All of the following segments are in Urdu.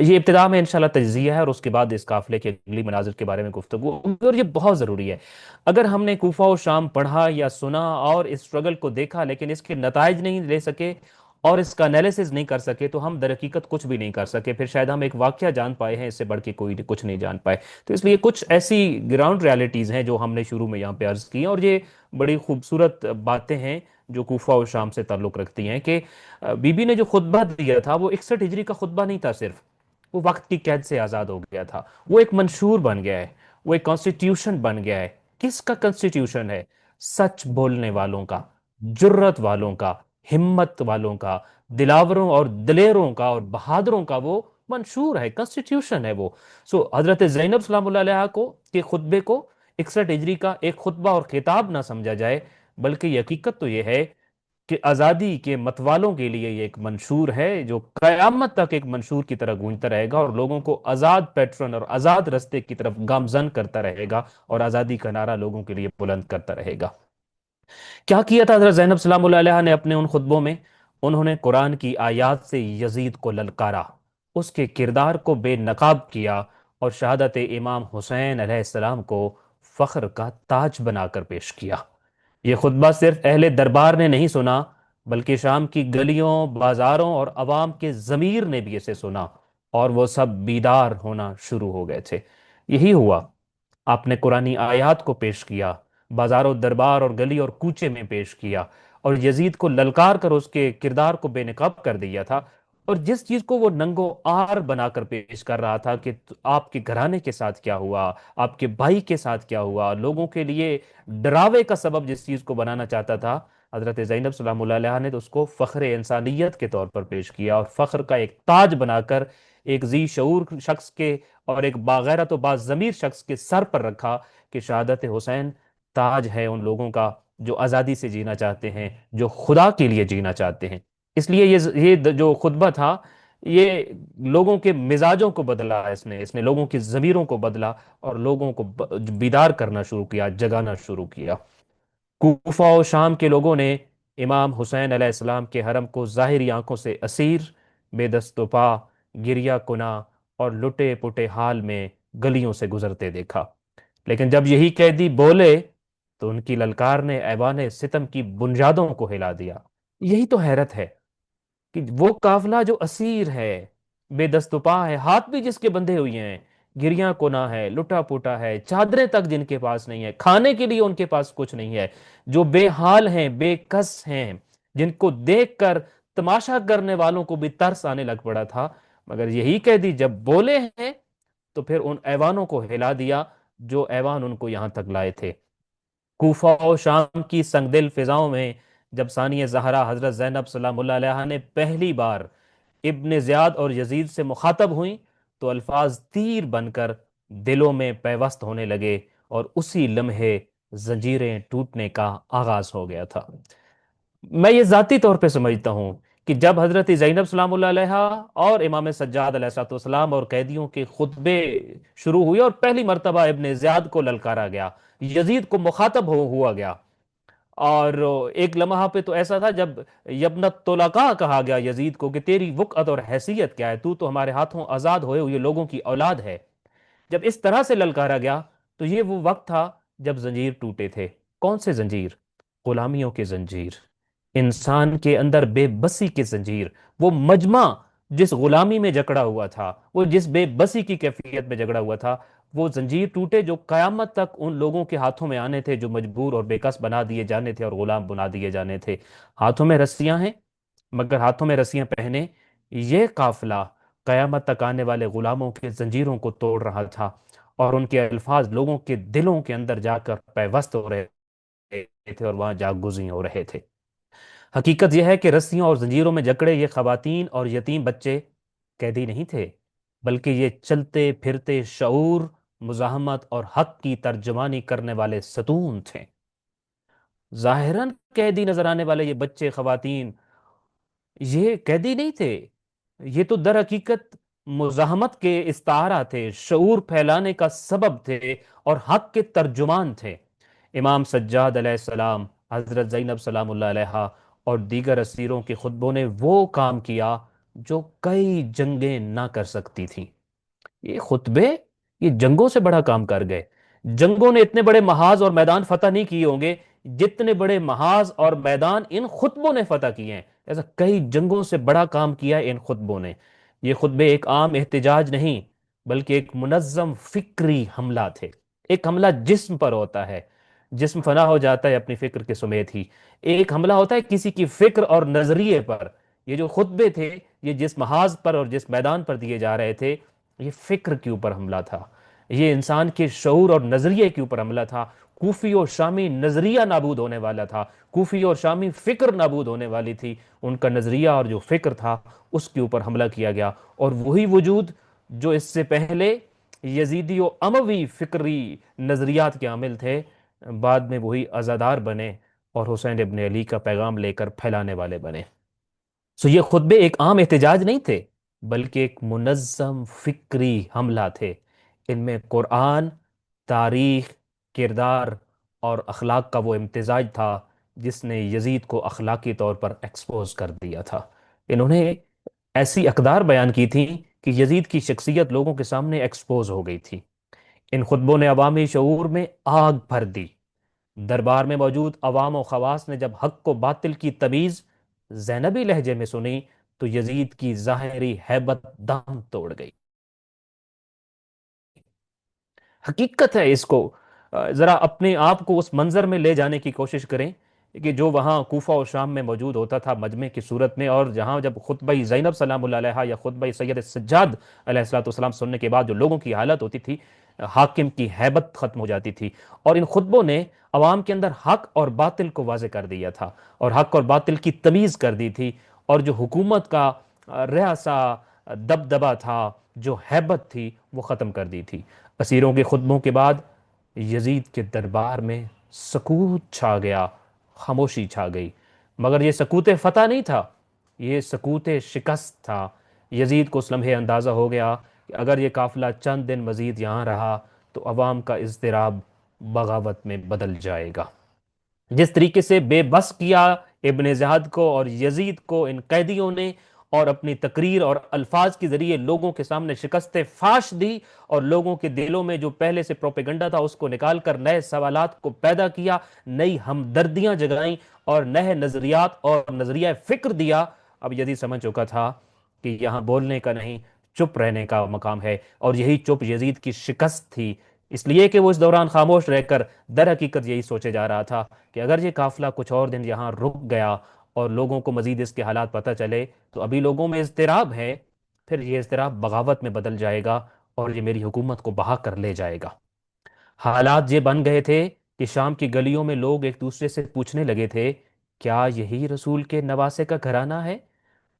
یہ ابتدا میں انشاءاللہ تجزیہ ہے، اور اس کے بعد اس قافلے کے اگلی مناظر کے بارے میں گفتگو ہوگی، اور یہ بہت ضروری ہے۔ اگر ہم نے کوفہ و شام پڑھا یا سنا اور اس اسٹرگل کو دیکھا لیکن اس کے نتائج نہیں لے سکے اور اس کا انالیسز نہیں کر سکے، تو ہم در حقیقت کچھ بھی نہیں کر سکے، پھر شاید ہم ایک واقعہ جان پائے ہیں، اس سے بڑھ کے کوئی کچھ نہیں جان پائے۔ تو اس لیے کچھ ایسی گراؤنڈ ریالٹیز ہیں جو ہم نے شروع میں یہاں پہ عرض کی ہیں، اور یہ بڑی خوبصورت باتیں ہیں جو کوفہ و شام سے تعلق رکھتی ہیں کہ بی بی نے جو خطبہ دیا تھا وہ 61 ہجری کا خطبہ نہیں تھا صرف، وہ وقت کی قید سے آزاد ہو گیا تھا، وہ ایک منشور بن گیا ہے، وہ ایک کانسٹیٹیوشن بن گیا ہے۔ کس کا کانسٹیٹیوشن ہے؟ سچ بولنے والوں کا، جرت والوں کا، ہمت والوں کا، دلاوروں اور دلیروں کا اور بہادروں کا وہ منشور ہے، کانسٹیٹیوشن ہے وہ۔ حضرت زینب سلام اللہ علیہ کو کے خطبے کو 61 ہجری کا ایک خطبہ اور خطاب نہ سمجھا جائے، بلکہ یہ حقیقت تو یہ ہے کہ آزادی کے متوالوں کے لیے یہ ایک منشور ہے جو قیامت تک ایک منشور کی طرح گونجتا رہے گا، اور لوگوں کو آزاد پیٹرن اور آزاد رستے کی طرف گامزن کرتا رہے گا، اور آزادی کا نعرہ لوگوں کے لیے بلند کرتا رہے گا۔ کیا کیا تھا حضرت زینب سلام اللہ علیہ نے اپنے ان خطبوں میں؟ انہوں نے قرآن کی آیات سے یزید کو للکارا، اس کے کردار کو بے نقاب کیا، اور شہادت امام حسین علیہ السلام کو فخر کا تاج بنا کر پیش کیا۔ یہ خطبہ صرف اہل دربار نے نہیں سنا، بلکہ شام کی گلیوں، بازاروں اور عوام کے ضمیر نے بھی اسے سنا، اور وہ سب بیدار ہونا شروع ہو گئے تھے۔ یہی ہوا، آپ نے قرآنی آیات کو پیش کیا، بازار و دربار اور گلی اور کوچے میں پیش کیا، اور یزید کو للکار کر اس کے کردار کو بے نقاب کر دیا تھا، اور جس چیز کو وہ ننگو آر بنا کر پیش کر رہا تھا کہ آپ کے گھرانے کے ساتھ کیا ہوا، آپ کے بھائی کے ساتھ کیا ہوا، لوگوں کے لیے ڈراوے کا سبب جس چیز کو بنانا چاہتا تھا، حضرت زینب سلام اللہ علیہ نے تو اس کو فخر انسانیت کے طور پر پیش کیا، اور فخر کا ایک تاج بنا کر ایک ذی شعور شخص کے اور ایک باغیرت و باضمیر شخص کے سر پر رکھا کہ شہادت حسین تاج ہے ان لوگوں کا جو آزادی سے جینا چاہتے ہیں، جو خدا کے لیے جینا چاہتے ہیں۔ اس لیے یہ جو خطبہ تھا، یہ لوگوں کے مزاجوں کو بدلا، اس نے لوگوں کی ضمیروں کو بدلا، اور لوگوں کو بیدار کرنا شروع کیا، جگانا شروع کیا۔ کوفہ و شام کے لوگوں نے امام حسین علیہ السلام کے حرم کو ظاہری آنکھوں سے اسیر، بے دست و پا، گریہ کنا اور لٹے پٹے حال میں گلیوں سے گزرتے دیکھا، لیکن جب یہی قیدی بولے تو ان کی للکار نے ایوان ستم کی بنیادوں کو ہلا دیا۔ یہی تو حیرت ہے کہ وہ قافلہ جو اسیر ہے، بے دست و پا ہے، ہاتھ بھی جس کے بندھے ہوئے ہیں، گریاں کونا ہے، لٹا پوٹا ہے، چادریں تک جن کے پاس نہیں ہے، کھانے کے لیے ان کے پاس کچھ نہیں ہے، جو بے حال ہیں، بے کس ہیں، جن کو دیکھ کر تماشا کرنے والوں کو بھی ترس آنے لگ پڑا تھا، مگر یہی قیدی جب بولے ہیں تو پھر ان ایوانوں کو ہلا دیا جو ایوان ان کو یہاں تک لائے تھے۔ کوفہ و شام کی سنگ دل فضاؤں میں جب ثانیہ زہرا حضرت زینب سلام اللہ علیہ نے پہلی بار ابن زیاد اور یزید سے مخاطب ہوئیں، تو الفاظ تیر بن کر دلوں میں پیوست ہونے لگے، اور اسی لمحے زنجیریں ٹوٹنے کا آغاز ہو گیا تھا۔ میں یہ ذاتی طور پہ سمجھتا ہوں کہ جب حضرت زینب سلام اللہ علیہ اور امام سجاد علیہ الصلوۃ والسلام اور قیدیوں کے خطبے شروع ہوئے اور پہلی مرتبہ ابن زیاد کو للکارا گیا، یزید کو مخاطب ہوا گیا، اور ایک لمحہ پہ تو ایسا تھا جب یبنت طلقاء کہا گیا یزید کو کہ تیری وقعت اور حیثیت کیا ہے، تو ہمارے ہاتھوں آزاد ہوئے ہوئے لوگوں کی اولاد ہے۔ جب اس طرح سے للکارا گیا تو یہ وہ وقت تھا جب زنجیر ٹوٹے تھے۔ کون سے زنجیر؟ غلامیوں کے زنجیر، انسان کے اندر بے بسی کی زنجیر، وہ مجمع جس غلامی میں جکڑا ہوا تھا، وہ جس بے بسی کی کیفیت میں جکڑا ہوا تھا، وہ زنجیر ٹوٹے جو قیامت تک ان لوگوں کے ہاتھوں میں آنے تھے جو مجبور اور بے کس بنا دیے جانے تھے اور غلام بنا دیے جانے تھے۔ ہاتھوں میں رسیاں ہیں، مگر ہاتھوں میں رسیاں پہنے یہ قافلہ قیامت تک آنے والے غلاموں کے زنجیروں کو توڑ رہا تھا، اور ان کے الفاظ لوگوں کے دلوں کے اندر جا کر پیوست ہو رہے تھے اور وہاں جاگزیں ہو رہے تھے۔ حقیقت یہ ہے کہ رسیوں اور زنجیروں میں جکڑے یہ خواتین اور یتیم بچے قیدی نہیں تھے، بلکہ یہ چلتے پھرتے شعور، مزاحمت اور حق کی ترجمانی کرنے والے ستون تھے۔ ظاہراً قیدی نظر آنے والے یہ بچے، خواتین، یہ قیدی نہیں تھے، یہ تو در حقیقت مزاحمت کے استعارہ تھے، شعور پھیلانے کا سبب تھے، اور حق کے ترجمان تھے۔ امام سجاد علیہ السلام، حضرت زینب سلام اللہ علیہ اور دیگر اسیروں کے خطبوں نے وہ کام کیا جو کئی جنگیں نہ کر سکتی تھیں۔ یہ خطبے یہ جنگوں سے بڑا کام کر گئے۔ جنگوں نے اتنے بڑے محاذ اور میدان فتح نہیں کیے ہوں گے جتنے بڑے محاذ اور میدان ان خطبوں نے فتح کیے ہیں۔ ایسا کئی جنگوں سے بڑا کام کیا ہے ان خطبوں نے۔ یہ خطبے ایک عام احتجاج نہیں بلکہ ایک منظم فکری حملہ تھے۔ ایک حملہ جسم پر ہوتا ہے، جسم فنا ہو جاتا ہے اپنی فکر کے سمیت ہی۔ ایک حملہ ہوتا ہے کسی کی فکر اور نظریے پر۔ یہ جو خطبے تھے یہ جس محاذ پر اور جس میدان پر دیے جا رہے تھے، یہ فکر کے اوپر حملہ تھا، یہ انسان کے شعور اور نظریے کے اوپر حملہ تھا۔ کوفی اور شامی نظریہ نابود ہونے والا تھا، کوفی اور شامی فکر نابود ہونے والی تھی۔ ان کا نظریہ اور جو فکر تھا اس کے اوپر حملہ کیا گیا، اور وہی وجود جو اس سے پہلے یزیدی و اموی فکری نظریات کے عامل تھے، بعد میں وہی عزادار بنے اور حسین ابن علی کا پیغام لے کر پھیلانے والے بنے۔ سو یہ خطبے ایک عام احتجاج نہیں تھے بلکہ ایک منظم فکری حملہ تھے۔ ان میں قرآن، تاریخ، کردار اور اخلاق کا وہ امتزاج تھا جس نے یزید کو اخلاقی طور پر ایکسپوز کر دیا تھا۔ انہوں نے ایسی اقدار بیان کی تھی کہ یزید کی شخصیت لوگوں کے سامنے ایکسپوز ہو گئی تھی۔ ان خطبوں نے عوامی شعور میں آگ بھر دی۔ دربار میں موجود عوام و خواص نے جب حق و باطل کی تمیز زینبی لہجے میں سنی تو یزید کی ظاہری ہیبت دم توڑ گئی۔ حقیقت ہے اس کو، ذرا اپنے آپ کو اس منظر میں لے جانے کی کوشش کریں کہ جو وہاں کوفہ اور شام میں موجود ہوتا تھا مجمع کی صورت میں، اور جہاں جب خطبہ زینب سلام اللہ علیہا یا خطبہ سید سجاد علیہ السلام سننے کے بعد جو لوگوں کی حالت ہوتی تھی، حاکم کی ہیبت ختم ہو جاتی تھی۔ اور ان خطبوں نے عوام کے اندر حق اور باطل کو واضح کر دیا تھا، اور حق اور باطل کی تمیز کر دی تھی، اور جو حکومت کا رہاسا دبدبا تھا، جو ہیبت تھی، وہ ختم کر دی تھی۔ اسیروں کے خطبوں کے بعد یزید کے دربار میں سکوت چھا گیا، خاموشی چھا گئی۔ مگر یہ سکوت فتح نہیں تھا، یہ سکوت شکست تھا۔ یزید کو اس لمحے اندازہ ہو گیا کہ اگر یہ قافلہ چند دن مزید یہاں رہا تو عوام کا اضطراب بغاوت میں بدل جائے گا۔ جس طریقے سے بے بس کیا ابن زیاد کو اور یزید کو ان قیدیوں نے، اور اپنی تقریر اور الفاظ کے ذریعے لوگوں کے سامنے شکست فاش دی، اور لوگوں کے دلوں میں جو پہلے سے پروپیگنڈا تھا اس کو نکال کر نئے سوالات کو پیدا کیا، نئی ہمدردیاں جگائیں اور نئے نظریات اور نظریہ فکر دیا۔ اب یزید سمجھ چکا تھا کہ یہاں بولنے کا نہیں، چپ رہنے کا مقام ہے، اور یہی چپ یزید کی شکست تھی۔ اس لیے کہ وہ اس دوران خاموش رہ کر در حقیقت یہی سوچے جا رہا تھا کہ اگر یہ قافلہ کچھ اور دن یہاں رک گیا اور لوگوں کو مزید اس کے حالات پتہ چلے تو ابھی لوگوں میں اضطراب ہے، پھر یہ اضطراب بغاوت میں بدل جائے گا اور یہ میری حکومت کو بہا کر لے جائے گا۔ حالات یہ بن گئے تھے کہ شام کی گلیوں میں لوگ ایک دوسرے سے پوچھنے لگے تھے، کیا یہی رسول کے نواسے کا گھرانہ ہے؟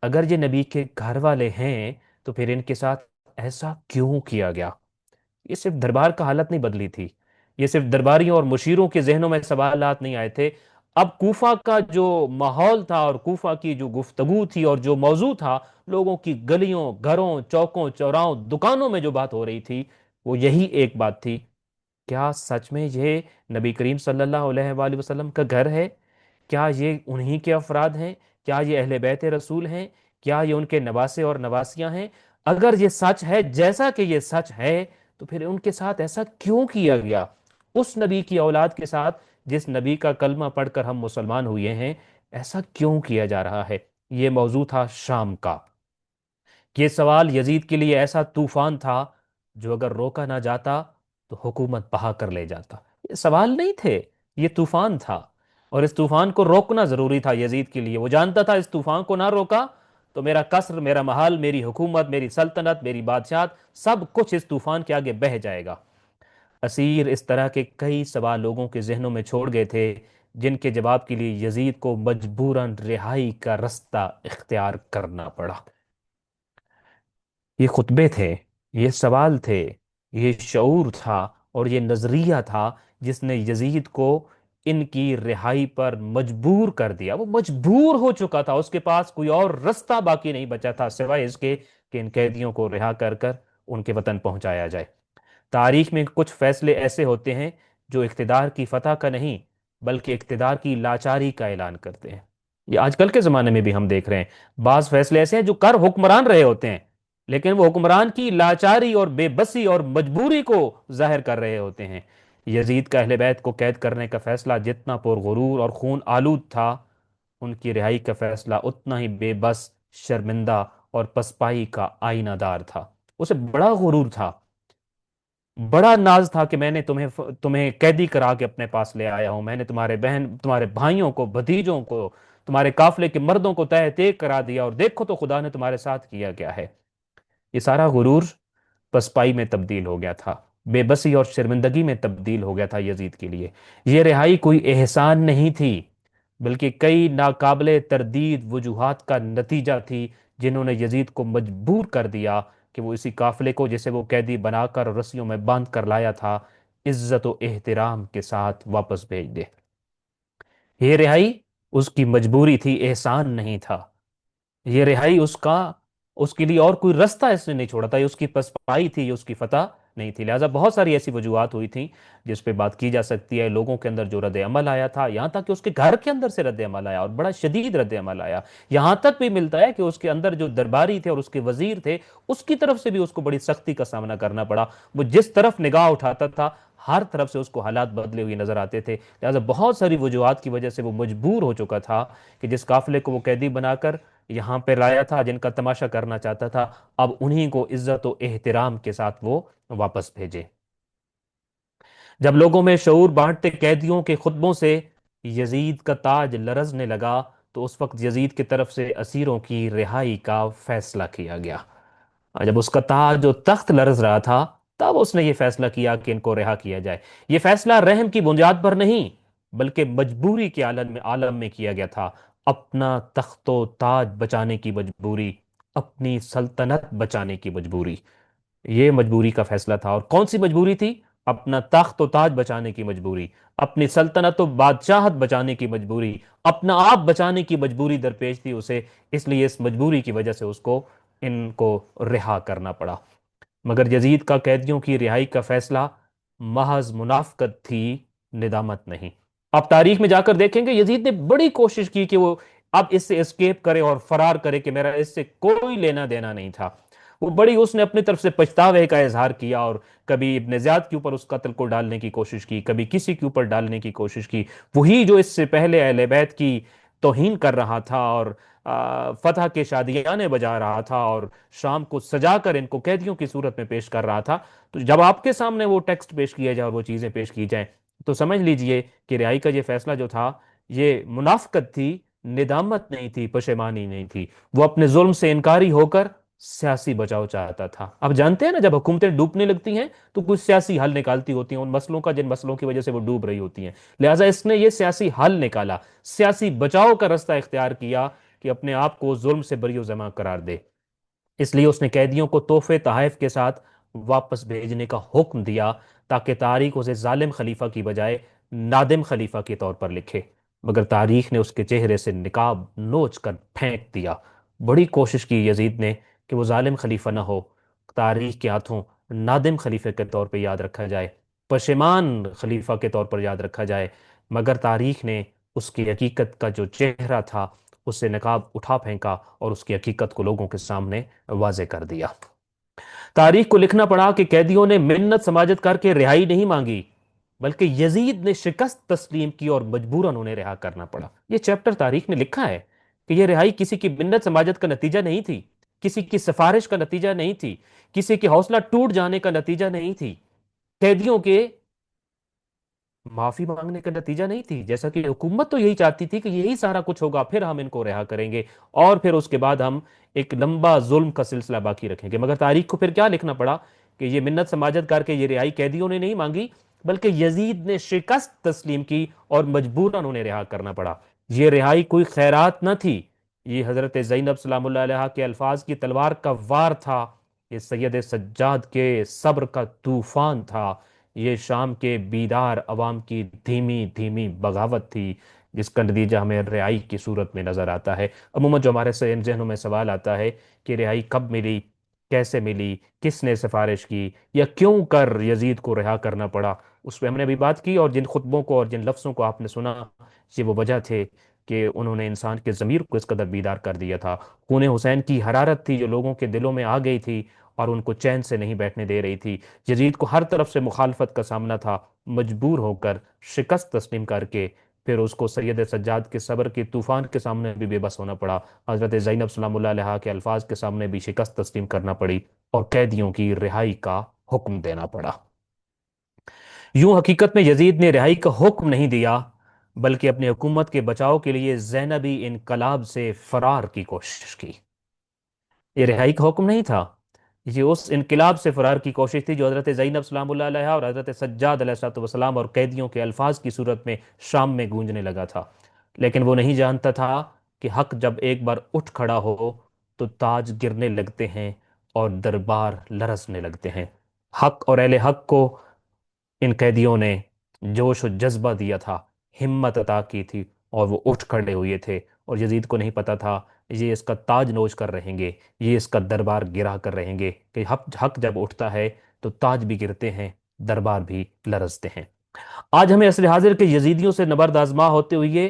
اگر یہ نبی کے گھر والے ہیں تو پھر ان کے ساتھ ایسا کیوں کیا گیا؟ یہ صرف دربار کا حالت نہیں بدلی تھی، یہ صرف درباریوں اور مشیروں کے ذہنوں میں سوالات نہیں آئے تھے۔ اب کوفہ کا جو ماحول تھا اور کوفہ کی جو گفتگو تھی اور جو موضوع تھا، لوگوں کی گلیوں، گھروں، چوکوں، چوراہوں، دکانوں میں جو بات ہو رہی تھی وہ یہی ایک بات تھی، کیا سچ میں یہ نبی کریم صلی اللہ علیہ وآلہ وسلم کا گھر ہے؟ کیا یہ انہی کے افراد ہیں؟ کیا یہ اہل بیت رسول ہیں؟ کیا یہ ان کے نواسے اور نواسیاں ہیں؟ اگر یہ سچ ہے، جیسا کہ یہ سچ ہے، تو پھر ان کے ساتھ ایسا کیوں کیا گیا؟ اس نبی کی اولاد کے ساتھ جس نبی کا کلمہ پڑھ کر ہم مسلمان ہوئے ہیں، ایسا کیوں کیا جا رہا ہے؟ یہ موضوع تھا شام کا۔ یہ سوال یزید کے لیے ایسا طوفان تھا جو اگر روکا نہ جاتا تو حکومت بہا کر لے جاتا۔ یہ سوال نہیں تھے، یہ طوفان تھا، اور اس طوفان کو روکنا ضروری تھا یزید کے لیے۔ وہ جانتا تھا اس طوفان کو نہ روکا تو میرا قصر، میرا محل، میری حکومت، میری سلطنت، میری بادشاہت، سب کچھ اس طوفان کے آگے بہہ جائے گا۔ اسیر اس طرح کے کئی سوال لوگوں کے ذہنوں میں چھوڑ گئے تھے جن کے جواب کے لیے یزید کو مجبوراً رہائی کا رستہ اختیار کرنا پڑا۔ یہ خطبے تھے، یہ سوال تھے، یہ شعور تھا اور یہ نظریہ تھا جس نے یزید کو ان کی رہائی پر مجبور کر دیا۔ وہ مجبور ہو چکا تھا، اس کے پاس کوئی اور رستہ باقی نہیں بچا تھا سوائے اس کے کہ ان قیدیوں کو رہا کر کر ان کے وطن پہنچایا جائے۔ تاریخ میں کچھ فیصلے ایسے ہوتے ہیں جو اقتدار کی فتح کا نہیں بلکہ اقتدار کی لاچاری کا اعلان کرتے ہیں۔ یہ آج کل کے زمانے میں بھی ہم دیکھ رہے ہیں، بعض فیصلے ایسے ہیں جو کر حکمران رہے ہوتے ہیں، لیکن وہ حکمران کی لاچاری اور بے بسی اور مجبوری کو ظاہر کر رہے ہوتے ہیں۔ یزید کا اہل بیت کو قید کرنے کا فیصلہ جتنا پرغرور اور خون آلود تھا، ان کی رہائی کا فیصلہ اتنا ہی بے بس، شرمندہ اور پسپائی کا آئینہ دار تھا۔ اسے بڑا غرور تھا، بڑا ناز تھا کہ میں نے تمہیں قیدی کرا کے اپنے پاس لے آیا ہوں، میں نے تمہارے بھائیوں کو، بھتیجوں کو، تمہارے قافلے کے مردوں کو تہہ تیگ کرا دیا، اور دیکھو تو خدا نے تمہارے ساتھ کیا کیا ہے۔ یہ سارا غرور پسپائی میں تبدیل ہو گیا تھا، بے بسی اور شرمندگی میں تبدیل ہو گیا تھا یزید کے لیے۔ یہ رہائی کوئی احسان نہیں تھی، بلکہ کئی ناقابل تردید وجوہات کا نتیجہ تھی، جنہوں نے یزید کو مجبور کر دیا کہ وہ اسی قافلے کو، جسے وہ قیدی بنا کر اور رسیوں میں باندھ کر لایا تھا، عزت و احترام کے ساتھ واپس بھیج دے۔ یہ رہائی اس کی مجبوری تھی، احسان نہیں تھا۔ یہ رہائی اس کے لیے اور کوئی رستہ اس نے نہیں چھوڑا تھا، یہ اس کی پسپائی تھی، یہ اس کی فتح نہیں تھی۔ لہٰذا بہت ساری ایسی وجوہات ہوئی تھیں جس پہ بات کی جا سکتی ہے، لوگوں کے اندر جو رد عمل آیا تھا، یہاں تک کہ اس کے گھر کے اندر سے رد عمل آیا، اور بڑا شدید رد عمل آیا۔ یہاں تک بھی ملتا ہے کہ اس کے اندر جو درباری تھے اور اس کے وزیر تھے، اس کی طرف سے بھی اس کو بڑی سختی کا سامنا کرنا پڑا۔ وہ جس طرف نگاہ اٹھاتا تھا، ہر طرف سے اس کو حالات بدلے ہوئے نظر آتے تھے۔ لہٰذا بہت ساری وجوہات کی وجہ سے وہ مجبور ہو چکا تھا کہ جس قافلے کو وہ قیدی بنا کر یہاں پہ لایا تھا، جن کا تماشا کرنا چاہتا تھا، اب انہی کو عزت و احترام کے ساتھ وہ واپس بھیجے۔ جب لوگوں میں شعور بانٹتے قیدیوں کے خطبوں سے یزید کا تاج لرزنے لگا، تو اس وقت یزید کی طرف سے اسیروں کی رہائی کا فیصلہ کیا گیا۔ اور جب اس کا تاج و تخت لرز رہا تھا، تب اس نے یہ فیصلہ کیا کہ ان کو رہا کیا جائے۔ یہ فیصلہ رحم کی بنیاد پر نہیں، بلکہ مجبوری کے عالم میں کیا گیا تھا۔ اپنا تخت و تاج بچانے کی مجبوری، اپنی سلطنت بچانے کی مجبوری، یہ مجبوری کا فیصلہ تھا۔ اور کون سی مجبوری تھی؟ اپنا تخت و تاج بچانے کی مجبوری، اپنی سلطنت و بادشاہت بچانے کی مجبوری، اپنا آپ بچانے کی مجبوری درپیش تھی اسے۔ اس لیے اس مجبوری کی وجہ سے اس کو ان کو رہا کرنا پڑا۔ مگر یزید کا قیدیوں کی رہائی کا فیصلہ محض منافقت تھی، ندامت نہیں۔ آپ تاریخ میں جا کر دیکھیں گے، یزید نے بڑی کوشش کی کہ وہ اب اس سے اسکیپ کرے اور فرار کرے، کہ میرا اس سے کوئی لینا دینا نہیں تھا۔ اس نے اپنی طرف سے پچھتاوے کا اظہار کیا، اور کبھی ابن زیاد کے اوپر اس قتل کو ڈالنے کی کوشش کی، کبھی کسی کے اوپر ڈالنے کی کوشش کی۔ وہی جو اس سے پہلے اہل بیت کی توہین کر رہا تھا، اور فتح کے شادیانے بجا رہا تھا، اور شام کو سجا کر ان کو قیدیوں کی صورت میں پیش کر رہا تھا، تو جب آپ کے سامنے وہ ٹیکسٹ پیش کیا جائے اور وہ چیزیں پیش کی جائیں، تو سمجھ لیجئے کہ رہائی کا یہ فیصلہ جو تھا، یہ منافقت تھی، ندامت نہیں تھی، پشیمانی نہیں تھی۔ وہ اپنے ظلم سے انکاری ہو کر سیاسی بچاؤ چاہتا تھا۔ اب جانتے ہیں نا، جب حکومتیں ڈوبنے لگتی ہیں تو کچھ سیاسی حل نکالتی ہوتی ہیں ان مسئلوں کا، جن مسئلوں کی وجہ سے وہ ڈوب رہی ہوتی ہیں۔ لہٰذا اس نے یہ سیاسی حل نکالا، سیاسی بچاؤ کا رستہ اختیار کیا کہ اپنے آپ کو ظلم سے بری و زماں قرار دے۔ اس لیے اس نے قیدیوں کو تحفے تحائف کے ساتھ واپس بھیجنے کا حکم دیا، تاکہ تاریخ اسے ظالم خلیفہ کی بجائے نادم خلیفہ کے طور پر لکھے۔ مگر تاریخ نے اس کے چہرے سے نقاب نوچ کر پھینک دیا۔ بڑی کوشش کی یزید نے کہ وہ ظالم خلیفہ نہ ہو، تاریخ کے ہاتھوں نادم خلیفہ کے طور پہ یاد رکھا جائے، پشیمان خلیفہ کے طور پر یاد رکھا جائے۔ مگر تاریخ نے اس کی حقیقت کا جو چہرہ تھا، اس سے نقاب اٹھا پھینکا، اور اس کی حقیقت کو لوگوں کے سامنے واضح کر دیا۔ تاریخ کو لکھنا پڑا کہ قیدیوں نے منت سماجت کر کے رہائی نہیں مانگی، بلکہ یزید نے شکست تسلیم کی اور مجبوراً انہیں رہا کرنا پڑا۔ یہ چیپٹر تاریخ میں لکھا ہے کہ یہ رہائی کسی کی منت سماجت کا نتیجہ نہیں تھی، کسی کی سفارش کا نتیجہ نہیں تھی، کسی کے حوصلہ ٹوٹ جانے کا نتیجہ نہیں تھی، قیدیوں کے معافی مانگنے کا نتیجہ نہیں تھی۔ جیسا کہ حکومت تو یہی چاہتی تھی کہ یہی سارا کچھ ہوگا، پھر ہم ان کو رہا کریں گے، اور پھر اس کے بعد ہم ایک لمبا ظلم کا سلسلہ باقی رکھیں گے۔ مگر تاریخ کو پھر کیا لکھنا پڑا کہ یہ منت سماجت کر کے یہ رہائی قیدیوں نے نہیں مانگی، بلکہ یزید نے شکست تسلیم کی اور مجبوراً انہیں رہا کرنا پڑا۔ یہ رہائی کوئی خیرات نہ تھی، یہ حضرت زینب سلام اللہ علیہ کے الفاظ کی تلوار کا وار تھا، یہ سید سجاد کے صبر کا طوفان تھا، یہ شام کے بیدار عوام کی دھیمی دھیمی بغاوت تھی، جس کا نتیجہ ہمیں رہائی کی صورت میں نظر آتا ہے۔ عموماً جو ہمارے ذہنوں میں سوال آتا ہے کہ رہائی کب ملی، کیسے ملی، کس نے سفارش کی، یا کیوں کر یزید کو رہا کرنا پڑا، اس پہ ہم نے ابھی بات کی، اور جن خطبوں کو اور جن لفظوں کو آپ نے سنا، یہ وہ وجہ تھے کہ انہوں نے انسان کے ضمیر کو اس قدر بیدار کر دیا تھا۔ خون حسین کی حرارت تھی جو لوگوں کے دلوں میں آ گئی تھی اور ان کو چین سے نہیں بیٹھنے دے رہی تھی۔ یزید کو ہر طرف سے مخالفت کا سامنا تھا، مجبور ہو کر شکست تسلیم کر کے پھر اس کو سید سجاد کے صبر کے طوفان کے سامنے بھی بے بس ہونا پڑا، حضرت زینب سلام اللہ علیہا کے الفاظ کے سامنے بھی شکست تسلیم کرنا پڑی اور قیدیوں کی رہائی کا حکم دینا پڑا۔ یوں حقیقت میں یزید نے رہائی کا حکم نہیں دیا، بلکہ اپنی حکومت کے بچاؤ کے لیے زینبی انقلاب سے فرار کی کوشش کی۔ یہ رہائی کا حکم نہیں تھا، یہ اس انقلاب سے فرار کی کوشش تھی جو حضرت زینب سلام اللہ علیہا اور حضرت سجاد علیہ السلام اور قیدیوں کے الفاظ کی صورت میں شام میں گونجنے لگا تھا۔ لیکن وہ نہیں جانتا تھا کہ حق جب ایک بار اٹھ کھڑا ہو تو تاج گرنے لگتے ہیں اور دربار لرزنے لگتے ہیں۔ حق اور اہل حق کو ان قیدیوں نے جوش و جذبہ دیا تھا، ہمت عطا کی تھی اور وہ اٹھ کھڑے ہوئے تھے، اور یزید کو نہیں پتا تھا یہ اس کا تاج نوچ کر رہیں گے، یہ اس کا دربار گرا کر رہیں گے، کہ حق جب اٹھتا ہے تو تاج بھی گرتے ہیں، دربار بھی لرزتے ہیں۔ آج ہمیں عصر حاضر کے یزیدیوں سے نبرد آزما ہوتے ہوئے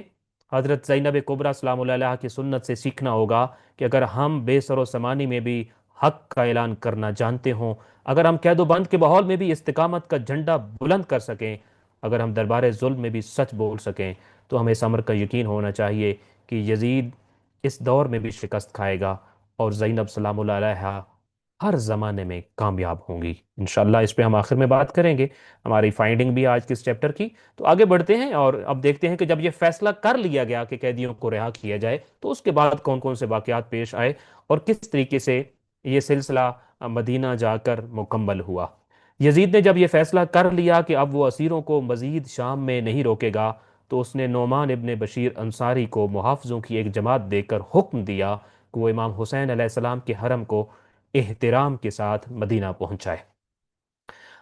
حضرت زینب کبریٰ سلام اللہ علیہا کی سنت سے سیکھنا ہوگا کہ اگر ہم بے سر و سمانی میں بھی حق کا اعلان کرنا جانتے ہوں، اگر ہم قید و بند کے ماحول میں بھی استقامت کا جھنڈا بلند کر سکیں، اگر ہم دربار ظلم میں بھی سچ بول سکیں، تو ہمیں اس امر کا یقین ہونا چاہیے کہ یزید اس دور میں بھی شکست کھائے گا اور زینب سلام اللہ علیہا ہر زمانے میں کامیاب ہوں گی۔ انشاءاللہ اس پہ ہم آخر میں بات کریں گے، ہماری فائنڈنگ بھی آج کے اس چیپٹر کی۔ تو آگے بڑھتے ہیں اور اب دیکھتے ہیں کہ جب یہ فیصلہ کر لیا گیا کہ قیدیوں کو رہا کیا جائے تو اس کے بعد کون کون سے واقعات پیش آئے اور کس طریقے سے یہ سلسلہ مدینہ جا کر مکمل ہوا۔ یزید نے جب یہ فیصلہ کر لیا کہ اب وہ اسیروں کو مزید شام میں نہیں روکے گا، تو اس نے نعمان ابن بشیر انصاری کو محافظوں کی ایک جماعت دے کر حکم دیا کہ وہ امام حسین علیہ السلام کے حرم کو احترام کے ساتھ مدینہ پہنچائے۔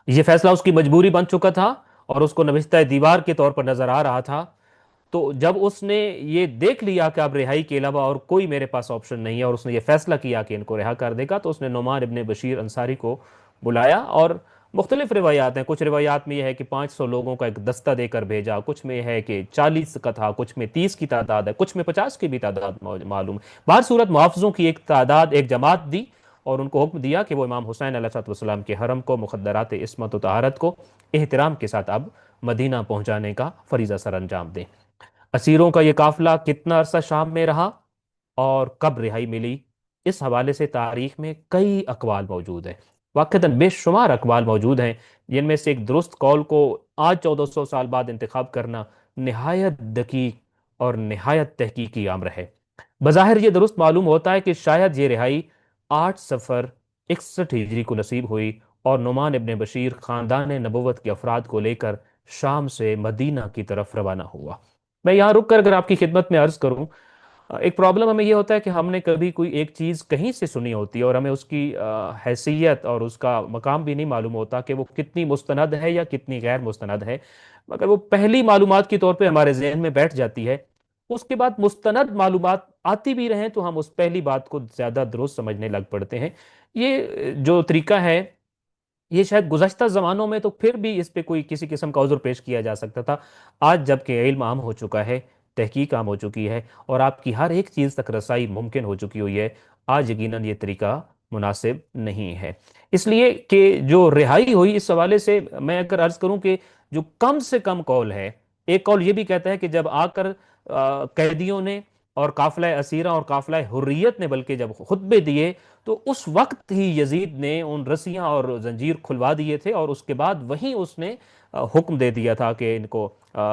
یہ فیصلہ اس کی مجبوری بن چکا تھا اور اس کو نوشتہ دیوار کے طور پر نظر آ رہا تھا۔ تو جب اس نے یہ دیکھ لیا کہ اب رہائی کے علاوہ اور کوئی میرے پاس آپشن نہیں ہے اور اس نے یہ فیصلہ کیا کہ ان کو رہا کر دے گا، تو اس نے نعمان ابن بشیر انصاری کو بلایا اور مختلف روایات ہیں۔ کچھ روایات میں یہ ہے کہ 500 لوگوں کا ایک دستہ دے کر بھیجا، کچھ میں ہے کہ 40 کا تھا، کچھ میں 30 کی تعداد ہے، کچھ میں 50 کی بھی تعداد معلوم ہے۔ بہر صورت محافظوں کی ایک تعداد، ایک جماعت دی اور ان کو حکم دیا کہ وہ امام حسین علیہ السلام کے حرم کو، مخدرات عصمت و طہارت کو احترام کے ساتھ اب مدینہ پہنچانے کا فریضہ سر انجام دیں۔ اسیروں کا یہ قافلہ کتنا عرصہ شام میں رہا اور کب رہائی ملی، اس حوالے سے تاریخ میں کئی اقوال موجود ہیں، واقعتاً بے شمار اقوال موجود ہیں، جن میں سے ایک درست قول کو آج 1400 سال بعد انتخاب کرنا نہایت دقیق اور نہایت تحقیقی امر ہے۔ بظاہر یہ درست معلوم ہوتا ہے کہ شاید یہ رہائی 8 صفر 61 ہجری کو نصیب ہوئی اور نعمان ابن بشیر خاندان نبوت کے افراد کو لے کر شام سے مدینہ کی طرف روانہ ہوا۔ میں یہاں رک کر اگر آپ کی خدمت میں عرض کروں، ایک پرابلم ہمیں یہ ہوتا ہے کہ ہم نے کبھی کوئی ایک چیز کہیں سے سنی ہوتی ہے اور ہمیں اس کی حیثیت اور اس کا مقام بھی نہیں معلوم ہوتا کہ وہ کتنی مستند ہے یا کتنی غیر مستند ہے، مگر وہ پہلی معلومات کے طور پہ ہمارے ذہن میں بیٹھ جاتی ہے۔ اس کے بعد مستند معلومات آتی بھی رہیں تو ہم اس پہلی بات کو زیادہ درست سمجھنے لگ پڑتے ہیں۔ یہ جو طریقہ ہے یہ شاید گزشتہ زمانوں میں تو پھر بھی اس پہ کوئی کسی قسم کا عذر پیش کیا جا سکتا تھا، آج جب کہ علم عام ہو چکا ہے، تحقیق عام ہو چکی ہے اور آپ کی ہر ایک چیز تک رسائی ممکن ہو چکی ہوئی ہے، آج یقیناً یہ طریقہ مناسب نہیں ہے۔ اس لیے کہ جو رہائی ہوئی، اس حوالے سے میں اگر عرض کروں کہ جو کم سے کم قول ہے، ایک قول یہ بھی کہتا ہے کہ جب آ کر قیدیوں نے اور قافلہ اسیرہ اور قافلہ حریت نے بلکہ جب خطبے دیے تو اس وقت ہی یزید نے ان رسیاں اور زنجیر کھلوا دیے تھے اور اس کے بعد وہیں اس نے حکم دے دیا تھا کہ ان کو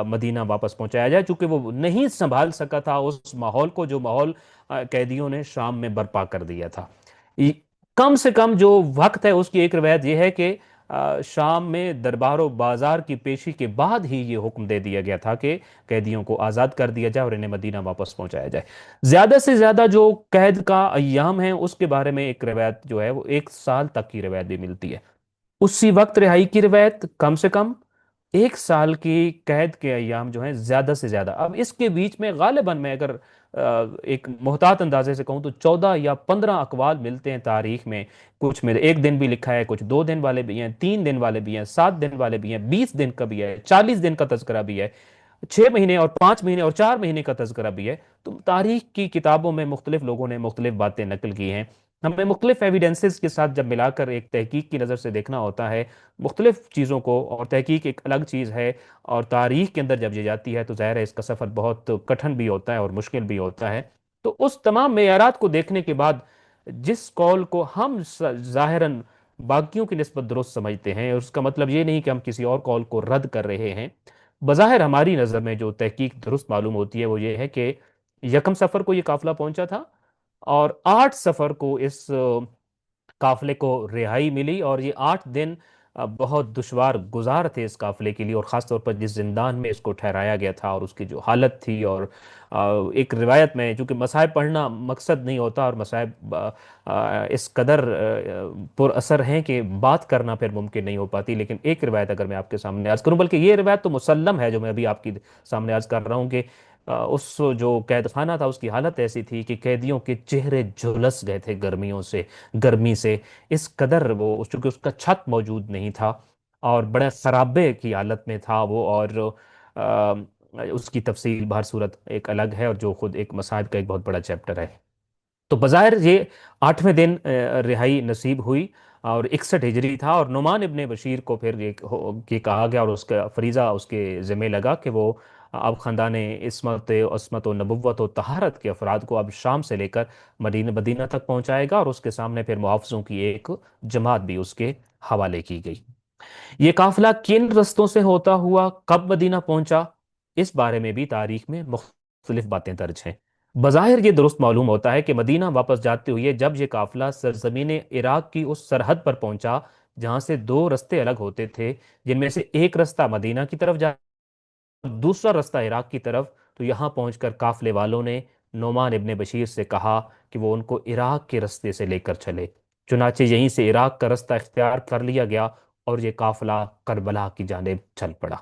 مدینہ واپس پہنچایا جائے، چونکہ وہ نہیں سنبھال سکا تھا اس ماحول کو جو ماحول قیدیوں نے شام میں برپا کر دیا تھا۔ کم سے کم جو وقت ہے اس کی ایک روایت یہ ہے کہ شام میں دربار و بازار کی پیشی کے بعد ہی یہ حکم دے دیا گیا تھا کہ قیدیوں کو آزاد کر دیا جائے اور انہیں مدینہ واپس پہنچایا جائے۔ زیادہ سے زیادہ جو قید کا ایام ہے اس کے بارے میں ایک روایت جو ہے وہ 1 سال تک کی روایت بھی ملتی ہے۔ اسی وقت رہائی کی روایت کم سے کم 1 سال کی قید کے ایام جو ہیں زیادہ سے زیادہ۔ اب اس کے بیچ میں غالباً میں اگر ایک محتاط اندازے سے کہوں تو 14 یا 15 اقوال ملتے ہیں تاریخ میں، کچھ میں 1 دن بھی لکھا ہے، کچھ 2 دن والے بھی ہیں، 3 دن والے بھی ہیں، 7 دن والے بھی ہیں، 20 دن کا بھی ہے، 40 دن کا تذکرہ بھی ہے۔ 6 مہینے اور 5 مہینے اور 4 مہینے کا تذکرہ بھی ہے۔ تو تاریخ کی کتابوں میں مختلف لوگوں نے مختلف باتیں نقل کی ہیں۔ ہمیں مختلف ایویڈنسز کے ساتھ جب ملا کر ایک تحقیق کی نظر سے دیکھنا ہوتا ہے مختلف چیزوں کو، اور تحقیق ایک الگ چیز ہے، اور تاریخ کے اندر جب یہ جاتی ہے تو ظاہر ہے اس کا سفر بہت کٹھن بھی ہوتا ہے اور مشکل بھی ہوتا ہے۔ تو اس تمام معیارات کو دیکھنے کے بعد جس قول کو ہم ظاہراً باقیوں کی نسبت درست سمجھتے ہیں، اس کا مطلب یہ نہیں کہ ہم کسی اور قول کو رد کر رہے ہیں، بظاہر ہماری نظر میں جو تحقیق درست معلوم ہوتی ہے وہ یہ ہے کہ یکم سفر کو یہ قافلہ پہنچا تھا، اور 8 سفر کو اس قافلے کو رہائی ملی، اور یہ 8 دن بہت دشوار گزار تھے اس قافلے کے لیے، اور خاص طور پر جس زندان میں اس کو ٹھہرایا گیا تھا اور اس کی جو حالت تھی، اور ایک روایت میں چونکہ مصائب پڑھنا مقصد نہیں ہوتا، اور مصائب اس قدر پر اثر ہیں کہ بات کرنا پھر ممکن نہیں ہو پاتی، لیکن ایک روایت اگر میں آپ کے سامنے عرض کروں، بلکہ یہ روایت تو مسلم ہے جو میں ابھی آپ کی سامنے عرض کر رہا ہوں، کہ اس جو قید خانہ تھا اس کی حالت ایسی تھی کہ قیدیوں کے چہرے جھلس گئے تھے گرمی سے، اس قدر وہ چونکہ اس کا چھت موجود نہیں تھا، اور بڑے خرابے کی حالت میں تھا وہ، اور آ، اس کی تفصیل بہر صورت ایک الگ ہے، اور جو خود ایک مصائب کا ایک بہت بڑا چیپٹر ہے۔ تو بظاہر یہ 8ویں دن رہائی نصیب ہوئی، اور 61 ہجری تھا، اور نعمان ابن بشیر کو پھر یہ کہا گیا اور اس کا فریضہ اس کے ذمہ لگا کہ وہ اب خاندان عصمت و نبوت و طہارت کے افراد کو اب شام سے لے کر مدینہ تک پہنچائے گا، اور اس کے سامنے پھر محافظوں کی ایک جماعت بھی اس کے حوالے کی گئی۔ یہ قافلہ کن رستوں سے ہوتا ہوا کب مدینہ پہنچا، اس بارے میں بھی تاریخ میں مختلف باتیں درج ہیں۔ بظاہر یہ درست معلوم ہوتا ہے کہ مدینہ واپس جاتے ہوئے جب یہ قافلہ سرزمین عراق کی اس سرحد پر پہنچا جہاں سے 2 رستے الگ ہوتے تھے، جن میں سے ایک رستہ مدینہ کی طرف دوسرا رستہ عراق کی طرف، تو یہاں پہنچ کر قافلے والوں نے نعمان ابن بشیر سے کہا کہ وہ ان کو عراق کے رستے سے لے کر چلے، چنانچہ یہیں سے عراق کا رستہ اختیار کر لیا گیا، اور یہ قافلہ کربلا کی جانب چل پڑا۔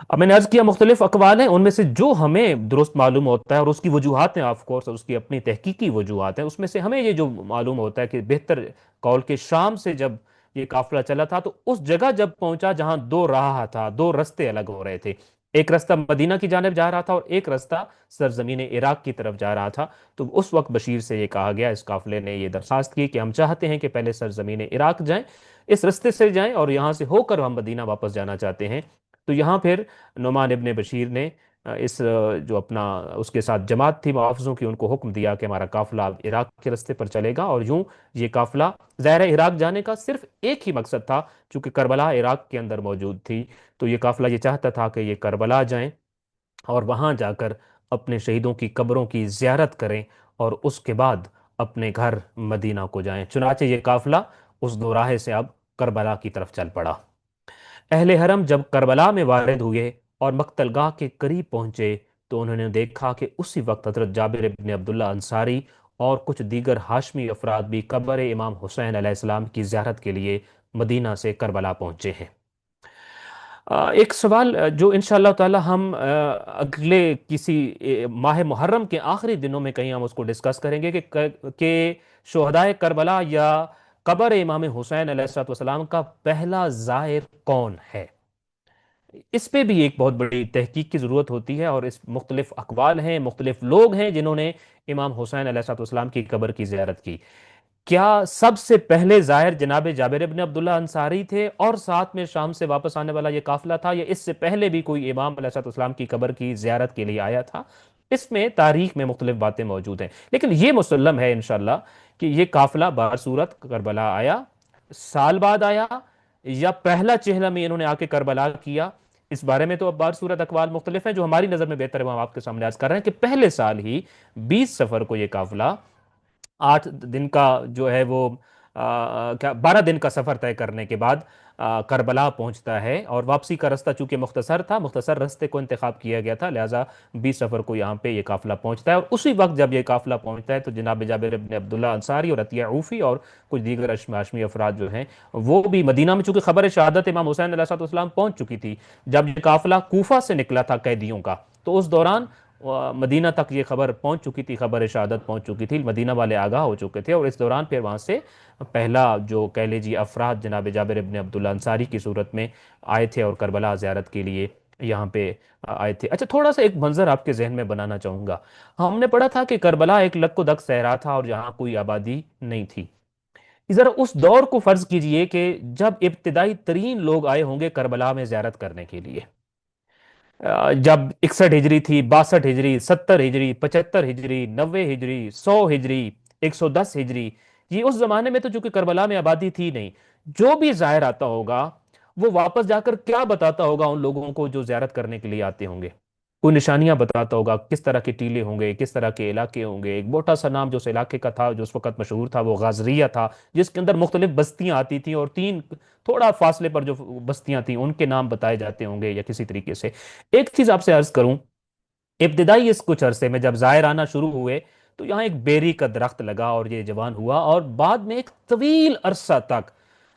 اب میں نے عرض کیا مختلف اقوال ہیں، ان میں سے جو ہمیں درست معلوم ہوتا ہے، اور اس کی وجوہات ہیں آف کورس، اس کی اپنی تحقیقی وجوہات ہیں، اس میں سے ہمیں یہ جو معلوم ہوتا ہے کہ بہتر قول کے شام سے جب یہ قافلہ چلا تھا تو اس جگہ جب پہنچا جہاں 2 راہ تھا، 2 رستے الگ ہو رہے تھے، ایک رستہ مدینہ کی جانب جا رہا تھا اور ایک رستہ سرزمین عراق کی طرف جا رہا تھا۔ تو اس وقت بشیر سے یہ کہا گیا، اس قافلے نے یہ درخواست کی کہ ہم چاہتے ہیں کہ پہلے سرزمین عراق جائیں، اس رستے سے جائیں، اور یہاں سے ہو کر ہم مدینہ واپس جانا چاہتے ہیں۔ تو یہاں پھر نعمان ابن بشیر نے اس جو اپنا اس کے ساتھ جماعت تھی محافظوں کی، ان کو حکم دیا کہ ہمارا قافلہ اب عراق کے رستے پر چلے گا، اور یوں یہ قافلہ ظاہر ہے عراق جانے کا صرف ایک ہی مقصد تھا، چونکہ کربلا عراق کے اندر موجود تھی، تو یہ قافلہ یہ چاہتا تھا کہ یہ کربلا جائیں اور وہاں جا کر اپنے شہیدوں کی قبروں کی زیارت کریں، اور اس کے بعد اپنے گھر مدینہ کو جائیں۔ چنانچہ یہ قافلہ اس 2 راہ سے اب کربلا کی طرف چل پڑا۔ اہل حرم جب کربلا میں وارد ہوئے اور مقتل گاہ کے قریب پہنچے تو انہوں نے دیکھا کہ اسی وقت حضرت جابر بن عبداللہ انصاری اور کچھ دیگر ہاشمی افراد بھی قبر امام حسین علیہ السلام کی زیارت کے لیے مدینہ سے کربلا پہنچے ہیں۔ ایک سوال جو انشاءاللہ تعالی ہم اگلے کسی ماہ محرم کے آخری دنوں میں کہیں ہم اس کو ڈسکس کریں گے کہ شہدائے کربلا یا قبر امام حسین علیہ السلام کا پہلا زائر کون ہے، اس پہ بھی ایک بہت بڑی تحقیق کی ضرورت ہوتی ہے، اور اس مختلف اقوال ہیں، مختلف لوگ ہیں جنہوں نے امام حسین علیہ السلام کی قبر کی زیارت کی۔ کیا سب سے پہلے ظاہر جناب جابر ابن عبداللہ انصاری تھے اور ساتھ میں شام سے واپس آنے والا یہ قافلہ تھا، یا اس سے پہلے بھی کوئی امام علیہ السلام کی قبر کی زیارت کے لیے آیا تھا؟ اس میں تاریخ میں مختلف باتیں موجود ہیں، لیکن یہ مسلم ہے انشاءاللہ کہ یہ قافلہ بصورت کربلا آیا، سال بعد آیا، یا پہلا چہلہ میں انہوں نے آ کے کربلا کیا، اس بارے میں تو اب بصورت اقوال مختلف ہیں، جو ہماری نظر میں بہتر ہے وہ ہم آپ کے سامنے عرض کر رہے ہیں کہ پہلے سال ہی 20 سفر کو یہ قافلہ 8 دن کا جو ہے وہ 12 دن کا سفر طے کرنے کے بعد کربلا پہنچتا ہے، اور واپسی کا رستہ چونکہ مختصر تھا، مختصر رستے کو انتخاب کیا گیا تھا، لہٰذا 20 سفر کو یہاں پہ یہ قافلہ پہنچتا ہے، اور اسی وقت جب یہ قافلہ پہنچتا ہے تو جناب جابر بن عبداللہ انصاری اور عطیہ عوفی اور کچھ دیگر ہاشمی افراد جو ہیں وہ بھی مدینہ میں، چونکہ خبر شہادت امام حسین علیہ السلام پہنچ چکی تھی جب یہ قافلہ کوفہ سے نکلا تھا قیدیوں کا، تو اس دوران مدینہ تک یہ خبر پہنچ چکی تھی، خبر شہادت پہنچ چکی تھی، مدینہ والے آگاہ ہو چکے تھے، اور اس دوران پھر وہاں سے پہلا جو کہہ لیجیے افراد جناب جابر ابن عبداللہ انصاری کی صورت میں آئے تھے اور کربلا زیارت کے لیے یہاں پہ آئے تھے۔ اچھا، تھوڑا سا ایک منظر آپ کے ذہن میں بنانا چاہوں گا۔ ہم نے پڑھا تھا کہ کربلا ایک لک و دک صحرا تھا اور جہاں کوئی آبادی نہیں تھی۔ ذرا اس دور کو فرض کیجئے کہ جب ابتدائی ترین لوگ آئے ہوں گے کربلا میں زیارت کرنے کے لیے، جب 61 ہجری تھی، 62 ہجری، 70 ہجری، 75 ہجری، 90 ہجری، 100 ہجری، 110 ہجری، یہ اس زمانے میں تو چونکہ کربلا میں آبادی تھی نہیں، جو بھی زائر آتا ہوگا وہ واپس جا کر کیا بتاتا ہوگا ان لوگوں کو جو زیارت کرنے کے لیے آتے ہوں گے؟ کوئی نشانیاں بتاتا ہوگا، کس طرح کے ٹیلے ہوں گے، کس طرح کے علاقے ہوں گے۔ ایک موٹا سا نام جو اس علاقے کا تھا، جو اس وقت مشہور تھا، وہ غازریہ تھا، جس کے اندر مختلف بستیاں آتی تھیں، اور تین تھوڑا فاصلے پر جو بستیاں تھیں ان کے نام بتائے جاتے ہوں گے یا کسی طریقے سے۔ ایک چیز آپ سے عرض کروں، ابتدائی اس کچھ عرصے میں جب زائر آنا شروع ہوئے تو یہاں ایک بیری کا درخت لگا اور یہ جوان ہوا، اور بعد میں ایک طویل عرصہ تک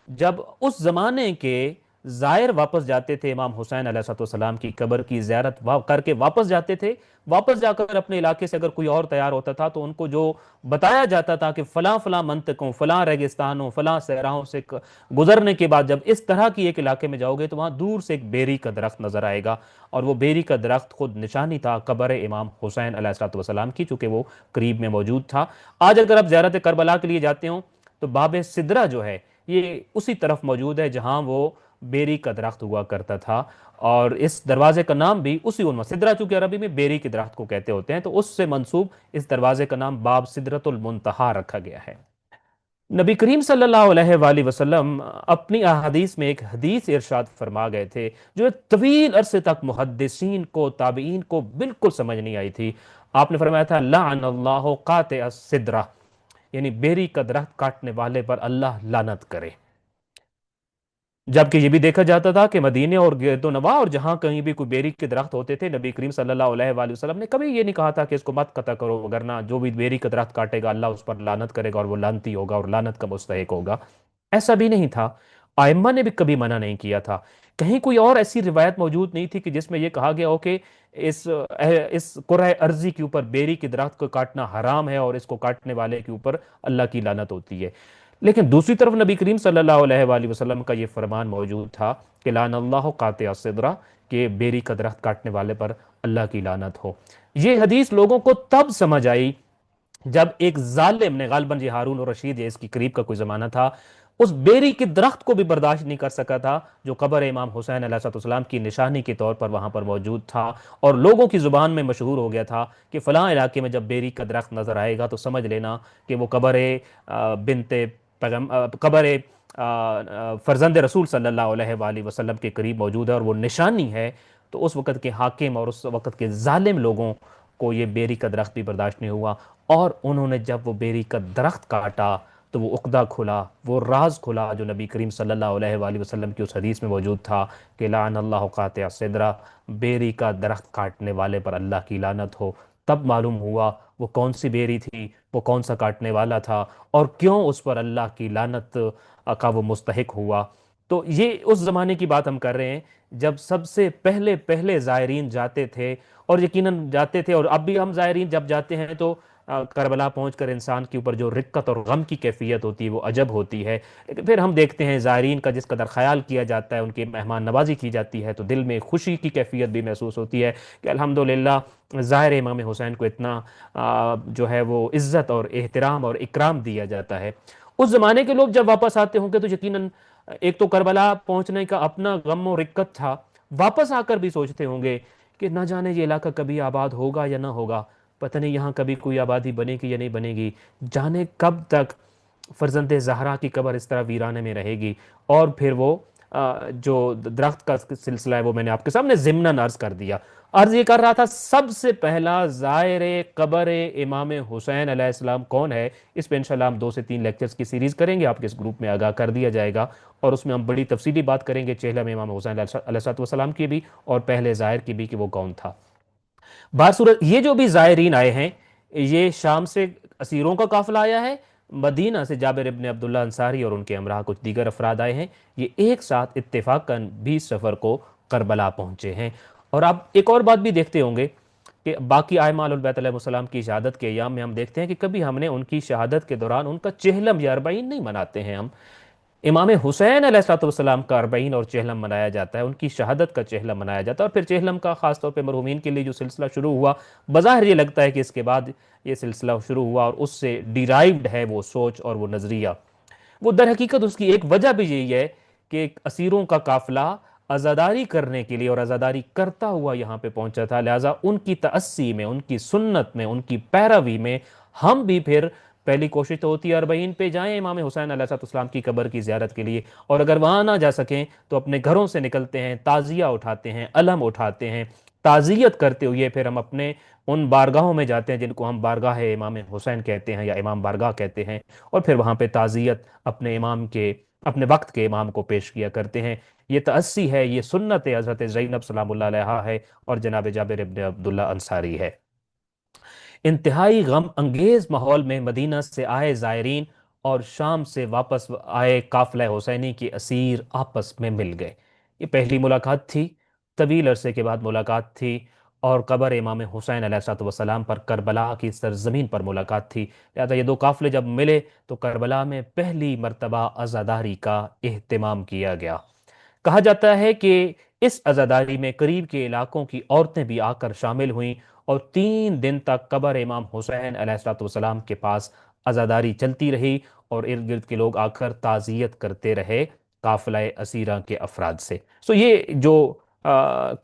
جب اس زمانے کے زائر واپس جاتے تھے امام حسین علیہ السلام کی قبر کی زیارت کر کے واپس جاتے تھے، واپس جا کر اپنے علاقے سے اگر کوئی اور تیار ہوتا تھا تو ان کو جو بتایا جاتا تھا کہ فلاں فلاں منطقوں، فلاں ریگستانوں، فلاں صحراؤں سے گزرنے کے بعد جب اس طرح کی ایک علاقے میں جاؤ گے تو وہاں دور سے ایک بیری کا درخت نظر آئے گا، اور وہ بیری کا درخت خود نشانی تھا قبر امام حسین علیہ السلام کی، چونکہ وہ قریب میں موجود تھا۔ آج اگر آپ زیارت کربلا کے لیے جاتے ہوں تو باب سدرہ جو ہے یہ اسی طرف موجود ہے جہاں وہ بیری کا درخت ہوا کرتا تھا، اور اس دروازے کا نام بھی اسی عنوان، سدرہ چونکہ عربی میں بیری کے درخت کو کہتے ہوتے ہیں تو اس سے منسوب اس دروازے کا نام باب سدرۃ المنتہا رکھا گیا ہے۔ نبی کریم صلی اللہ علیہ وآلہ وسلم اپنی احادیث میں ایک حدیث ارشاد فرما گئے تھے جو ایک طویل عرصے تک محدثین کو، تابعین کو بالکل سمجھ نہیں آئی تھی۔ آپ نے فرمایا تھا لعن اللہ قاطع السدرہ، یعنی بیری کا درخت کاٹنے والے پر اللہ لعنت کرے۔ جبکہ یہ بھی دیکھا جاتا تھا کہ مدینے اور گرد و نواح اور جہاں کہیں بھی کوئی بیری کے درخت ہوتے تھے، نبی کریم صلی اللہ علیہ وآلہ وسلم نے کبھی یہ نہیں کہا تھا کہ اس کو مت قطع کرو، وگرنہ جو بھی بیری کا درخت کاٹے گا اللہ اس پر لعنت کرے گا اور وہ لعنتی ہوگا اور لعنت کا مستحق ہوگا۔ ایسا بھی نہیں تھا، ائمہ نے بھی کبھی منع نہیں کیا تھا۔ کہیں کوئی اور ایسی روایت موجود نہیں تھی کہ جس میں یہ کہا گیا ہو کہ اس کرۂ ارضی کے اوپر بیری کے درخت کو کاٹنا حرام ہے اور اس کو کاٹنے والے کے اوپر اللہ کی لعنت ہوتی ہے۔ لیکن دوسری طرف نبی کریم صلی اللہ علیہ وآلہ وسلم کا یہ فرمان موجود تھا کہ لعن اللہ قاطع السدرہ، کہ بیری کا درخت کاٹنے والے پر اللہ کی لعنت ہو۔ یہ حدیث لوگوں کو تب سمجھ آئی جب ایک ظالم نے، غالباً یہ ہارون الرشید یا اس کی قریب کا کوئی زمانہ تھا، اس بیری کے درخت کو بھی برداشت نہیں کر سکا تھا جو قبر امام حسین علیہ السلام کی نشانی کے طور پر وہاں پر موجود تھا، اور لوگوں کی زبان میں مشہور ہو گیا تھا کہ فلاں علاقے میں جب بیری کا درخت نظر آئے گا تو سمجھ لینا کہ وہ قبر بنت قبر فرزند رسول صلی اللہ علیہ وآلہ وسلم کے قریب موجود ہے اور وہ نشانی ہے۔ تو اس وقت کے حاکم اور اس وقت کے ظالم لوگوں کو یہ بیری کا درخت بھی برداشت نہیں ہوا، اور انہوں نے جب وہ بیری کا درخت کاٹا تو وہ عقدہ کھلا، وہ راز کھلا جو نبی کریم صلی اللہ علیہ وآلہ وسلم کی اس حدیث میں موجود تھا کہ لعن اللہ قاطع السدرہ، بیری کا درخت کاٹنے والے پر اللہ کی لعنت ہو۔ تب معلوم ہوا وہ کون سی بیری تھی، وہ کون سا کاٹنے والا تھا، اور کیوں اس پر اللہ کی لعنت کا وہ مستحق ہوا۔ تو یہ اس زمانے کی بات ہم کر رہے ہیں جب سب سے پہلے پہلے زائرین جاتے تھے، اور یقیناً جاتے تھے، اور اب بھی ہم زائرین جب جاتے ہیں تو کربلا پہنچ کر انسان کے اوپر جو رقت اور غم کی کیفیت ہوتی ہے وہ عجب ہوتی ہے۔ لیکن پھر ہم دیکھتے ہیں زائرین کا جس قدر خیال کیا جاتا ہے، ان کی مہمان نوازی کی جاتی ہے، تو دل میں خوشی کی کیفیت بھی محسوس ہوتی ہے کہ الحمدللہ ظاہر امام حسین کو اتنا جو ہے وہ عزت اور احترام اور اکرام دیا جاتا ہے۔ اس زمانے کے لوگ جب واپس آتے ہوں گے تو یقیناً ایک تو کربلا پہنچنے کا اپنا غم و رکت تھا، واپس آ کر بھی سوچتے ہوں گے کہ نہ جانے یہ علاقہ کبھی آباد ہوگا یا نہ ہوگا، پتہ نہیں یہاں کبھی کوئی آبادی بنے گی یا نہیں بنے گی، جانے کب تک فرزند زہرا کی قبر اس طرح ویرانے میں رہے گی۔ اور پھر وہ جو درخت کا سلسلہ ہے وہ میں نے آپ کے سامنے ضمناً عرض کر دیا۔ عرض یہ کر رہا تھا سب سے پہلا زائر قبر امام حسین علیہ السلام کون ہے، اس پہ انشاءاللہ ہم 2 سے 3 لیکچرز کی سیریز کریں گے، آپ کے اس گروپ میں آگاہ کر دیا جائے گا، اور اس میں ہم بڑی تفصیلی بات کریں گے چہلم میں امام حسین علیہ السلام کی بھی اور پہلے زائر کی بھی کہ وہ کون تھا۔ بہرصورت یہ جو بھی زائرین آئے ہیں یہ شام سے اسیروں کا قافلہ آیا ہے، مدینہ سے جابر ابن عبداللہ انصاری اور ان کے ہمراہ کچھ دیگر افراد آئے ہیں، یہ ایک ساتھ اتفاقاً 20 سفر کو کربلا پہنچے ہیں۔ اور آپ ایک اور بات بھی دیکھتے ہوں گے کہ باقی ائمہ اہل بیت علیہ السلام کی شہادت کے ایام میں ہم دیکھتے ہیں کہ کبھی ہم نے ان کی شہادت کے دوران ان کا چہلم یا اربعین نہیں مناتے ہیں ہم، امام حسین علیہ السلام کا اربعین اور چہلم منایا جاتا ہے، ان کی شہادت کا چہلم منایا جاتا ہے، اور پھر چہلم کا خاص طور پہ مرحومین کے لیے جو سلسلہ شروع ہوا، بظاہر یہ لگتا ہے کہ اس کے بعد یہ سلسلہ شروع ہوا اور اس سے ڈیرائیوڈ ہے وہ سوچ اور وہ نظریہ۔ وہ در حقیقت اس کی ایک وجہ بھی یہی ہے کہ ایک اسیروں کا قافلہ عزاداری کرنے کے لیے اور عزاداری کرتا ہوا یہاں پہ پہنچا تھا، لہٰذا ان کی تأسی میں، ان کی سنت میں، ان کی پیروی میں ہم بھی پھر پہلی کوشش تو ہوتی ہے اربعین پہ جائیں امام حسین علیہ السلام کی قبر کی زیارت کے لیے، اور اگر وہاں نہ جا سکیں تو اپنے گھروں سے نکلتے ہیں، تعزیہ اٹھاتے ہیں، علم اٹھاتے ہیں، تعزیت کرتے ہوئے پھر ہم اپنے ان بارگاہوں میں جاتے ہیں جن کو ہم بارگاہ امام حسین کہتے ہیں یا امام بارگاہ کہتے ہیں، اور پھر وہاں پہ تعزیت اپنے امام کے، اپنے وقت کے امام کو پیش کیا کرتے ہیں۔ یہ تأسی ہے، یہ سنت حضرت زینب سلام اللہ علیہا ہے اور جناب جابر ابن عبداللہ انصاری ہے۔ انتہائی غم انگیز ماحول میں مدینہ سے آئے زائرین اور شام سے واپس آئے قافلہ حسینی کے اسیر آپس میں مل گئے۔ یہ پہلی ملاقات تھی، طویل عرصے کے بعد ملاقات تھی، اور قبر امام حسین علیہ السلام پر، کربلا کی سرزمین پر ملاقات تھی، لہذا یہ دو قافلے جب ملے تو کربلا میں پہلی مرتبہ عزاداری کا اہتمام کیا گیا۔ کہا جاتا ہے کہ اس عزاداری میں قریب کے علاقوں کی عورتیں بھی آ کر شامل ہوئیں، اور 3 دن تک قبر امام حسین علیہ السلام کے پاس عزاداری چلتی رہی، اور ارد گرد کے لوگ آ کر تعزیت کرتے رہے قافلہ اسیرہ کے افراد سے۔ یہ جو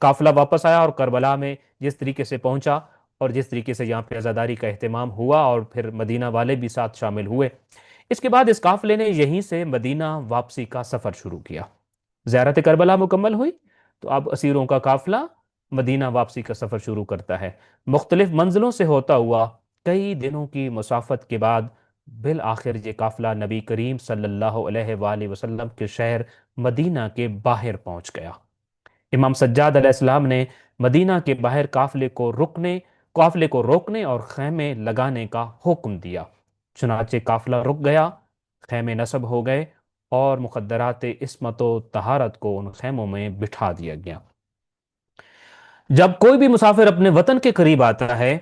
قافلہ واپس آیا اور کربلا میں جس طریقے سے پہنچا اور جس طریقے سے یہاں پہ عزاداری کا اہتمام ہوا، اور پھر مدینہ والے بھی ساتھ شامل ہوئے، اس کے بعد اس قافلے نے یہیں سے مدینہ واپسی کا سفر شروع کیا۔ زیارت کربلا مکمل ہوئی تو اب اسیروں کا قافلہ مدینہ واپسی کا سفر شروع کرتا ہے۔ مختلف منزلوں سے ہوتا ہوا کئی دنوں کی مسافت کے بعد بالآخر یہ قافلہ نبی کریم صلی اللہ علیہ وآلہ وسلم کے شہر مدینہ کے باہر پہنچ گیا۔ امام سجاد علیہ السلام نے مدینہ کے باہر قافلے کو روکنے اور خیمے لگانے کا حکم دیا۔ چنانچہ قافلہ رک گیا، خیمے نصب ہو گئے، اور مقدرات عصمت و طہارت کو ان خیموں میں بٹھا دیا گیا۔ جب کوئی بھی مسافر اپنے وطن کے قریب آتا ہے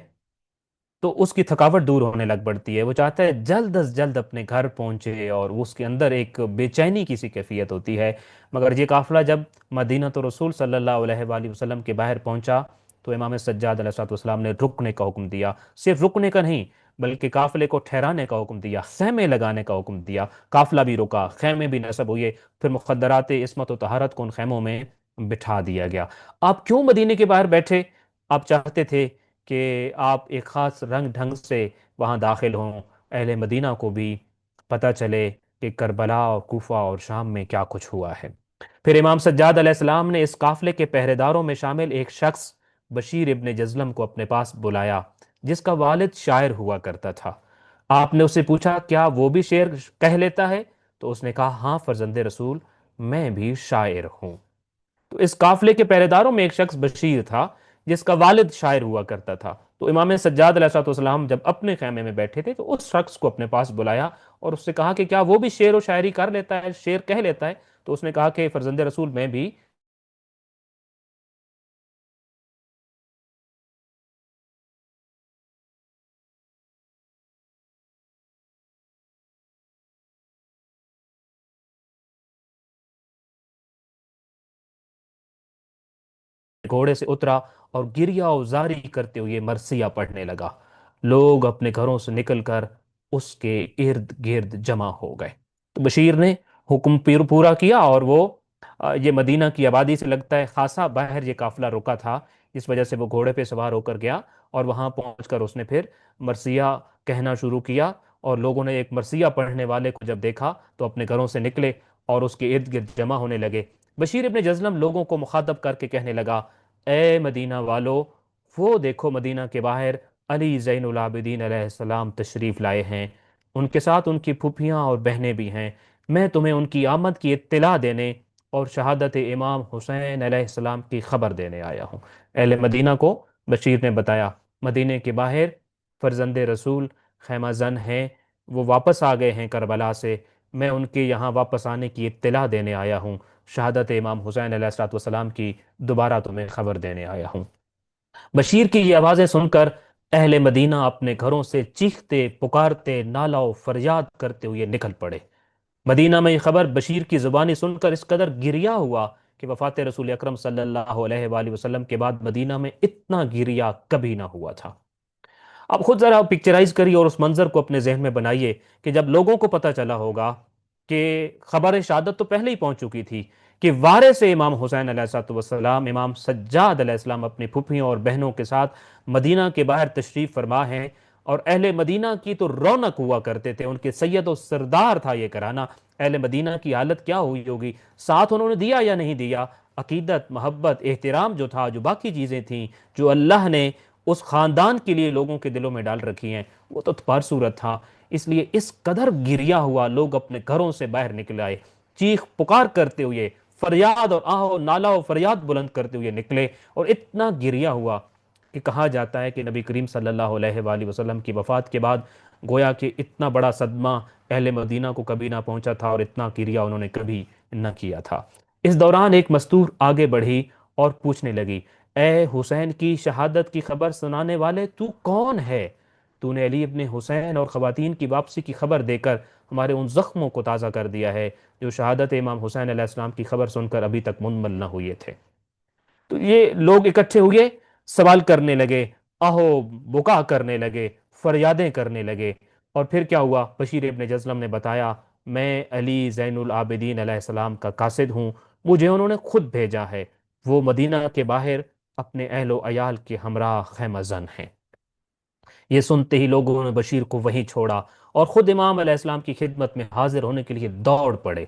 تو اس کی تھکاوٹ دور ہونے لگ پڑتی ہے، وہ چاہتا ہے جلد از جلد اپنے گھر پہنچے، اور اس کے اندر ایک بے چینی کی سی کیفیت ہوتی ہے۔ مگر یہ قافلہ جب مدینہ تو رسول صلی اللہ علیہ وآلہ وسلم کے باہر پہنچا تو امام سجاد علیہ السلام نے رکنے کا حکم دیا، صرف رکنے کا نہیں بلکہ قافلے کو ٹھہرانے کا حکم دیا، خیمے لگانے کا حکم دیا۔ قافلہ بھی رکا، خیمے بھی نصب ہوئے، پھر مقدرات عصمت و طہارت کو ان خیموں میں بٹھا دیا گیا۔ آپ کیوں مدینے کے باہر بیٹھے؟ آپ چاہتے تھے کہ آپ ایک خاص رنگ ڈھنگ سے وہاں داخل ہوں، اہل مدینہ کو بھی پتہ چلے کہ کربلا اور کوفہ اور شام میں کیا کچھ ہوا ہے۔ پھر امام سجاد علیہ السلام نے اس قافلے کے پہرے داروں میں شامل ایک شخص بشیر ابن جزلم کو اپنے پاس بلایا، جس کا والد شاعر ہوا کرتا تھا۔ آپ نے اس سے پوچھا کیا وہ بھی شعر کہہ لیتا ہے؟ تو اس نے کہا ہاں فرزند رسول، میں بھی شاعر ہوں۔ تو اس قافلے کے پہرے داروں میں ایک شخص بشیر تھا جس کا والد شاعر ہوا کرتا تھا۔ تو امام سجاد علیہ السلام جب اپنے خیمے میں بیٹھے تھے تو اس شخص کو اپنے پاس بلایا اور اس سے کہا کہ کیا وہ بھی شعر و شاعری کر لیتا ہے، شعر کہہ لیتا ہے؟ تو اس نے کہا کہ فرزند رسول، میں بھی گھوڑے سے اترا اور گریہ و زاری کرتے ہوئے مرثیہ پڑھنے لگا۔ لوگ اپنے گھروں سے نکل کر اس کے ارد گرد جمع ہو گئے۔ تو بشیر نے حکم پورا کیا، اور وہ یہ مدینہ کی آبادی سے لگتا ہے خاصا باہر یہ قافلہ رکا تھا، جس وجہ سے وہ گھوڑے پہ سوار ہو کر گیا، اور وہاں پہنچ کر اس نے پھر مرثیہ کہنا شروع کیا، اور لوگوں نے ایک مرثیہ پڑھنے والے کو جب دیکھا تو اپنے گھروں سے نکلے اور اس کے ارد گرد جمع ہونے لگے۔ بشیر ابن جزلم لوگوں کو مخاطب کر کے کہنے لگا، اے مدینہ والو، وہ دیکھو مدینہ کے باہر علی زین العابدین علیہ السلام تشریف لائے ہیں، ان کے ساتھ ان کی پھپھیاں اور بہنیں بھی ہیں۔ میں تمہیں ان کی آمد کی اطلاع دینے اور شہادت امام حسین علیہ السلام کی خبر دینے آیا ہوں۔ اہل مدینہ کو بشیر نے بتایا مدینہ کے باہر فرزند رسول خیمہ زن ہیں، وہ واپس آ گئے ہیں کربلا سے، میں ان کے یہاں واپس آنے کی اطلاع دینے آیا ہوں، شہادت امام حسین علیہ السلام کی دوبارہ تمہیں خبر دینے آیا ہوں۔ بشیر کی یہ آوازیں سن کر اہل مدینہ اپنے گھروں سے چیختے پکارتے نالہ و فریاد کرتے ہوئے نکل پڑے۔ مدینہ میں یہ خبر بشیر کی زبانی سن کر اس قدر گریا ہوا کہ وفات رسول اکرم صلی اللہ علیہ وآلہ وسلم کے بعد مدینہ میں اتنا گریا کبھی نہ ہوا تھا۔ اب خود ذرا پکچرائز کریے اور اس منظر کو اپنے ذہن میں بنائیے کہ جب لوگوں کو پتہ چلا ہوگا کہ خبر شہادت تو پہلے ہی پہنچ چکی تھی کہ وارث امام حسین علیہ الصلوۃ والسلام امام سجاد علیہ السلام اپنی پھوپھیوں اور بہنوں کے ساتھ مدینہ کے باہر تشریف فرما ہیں، اور اہل مدینہ کی تو رونق ہوا کرتے تھے، ان کے سید و سردار تھا یہ کرانا۔ اہل مدینہ کی حالت کیا ہوئی ہوگی، ساتھ انہوں نے دیا یا نہیں دیا؟ عقیدت، محبت، احترام جو تھا، جو باقی چیزیں تھیں جو اللہ نے اس خاندان کے لیے لوگوں کے دلوں میں ڈال رکھی ہیں، وہ تو پر صورت تھا۔ اس لیے اس قدر گریا ہوا، لوگ اپنے گھروں سے باہر نکل آئے، چیخ پکار کرتے ہوئے، فریاد اور آہ و نالہ و فریاد بلند کرتے ہوئے نکلے، اور اتنا گریا ہوا کہ کہا جاتا ہے کہ نبی کریم صلی اللہ علیہ وآلہ وسلم کی وفات کے بعد گویا کہ اتنا بڑا صدمہ اہل مدینہ کو کبھی نہ پہنچا تھا، اور اتنا گریا انہوں نے کبھی نہ کیا تھا۔ اس دوران ایک مستور آگے بڑھی اور پوچھنے لگی، اے حسین کی شہادت کی خبر سنانے والے، تو کون ہے؟ تو نے علی ابن حسین اور خواتین کی واپسی کی خبر دے کر ہمارے ان زخموں کو تازہ کر دیا ہے جو شہادت امام حسین علیہ السلام کی خبر سن کر ابھی تک منمل نہ ہوئے تھے۔ تو یہ لوگ اکٹھے ہوئے، سوال کرنے لگے، آہو بکا کرنے لگے، فریادیں کرنے لگے۔ اور پھر کیا ہوا؟ بشیر ابن جزلم نے بتایا، میں علی زین العابدین علیہ السلام کا قاصد ہوں، مجھے انہوں نے خود بھیجا ہے، وہ مدینہ کے باہر اپنے اہل و عیال کے ہمراہ خیمہ زن ہیں۔ یہ سنتے ہی لوگوں نے بشیر کو وہیں چھوڑا اور خود امام علیہ السلام کی خدمت میں حاضر ہونے کے لیے دوڑ پڑے۔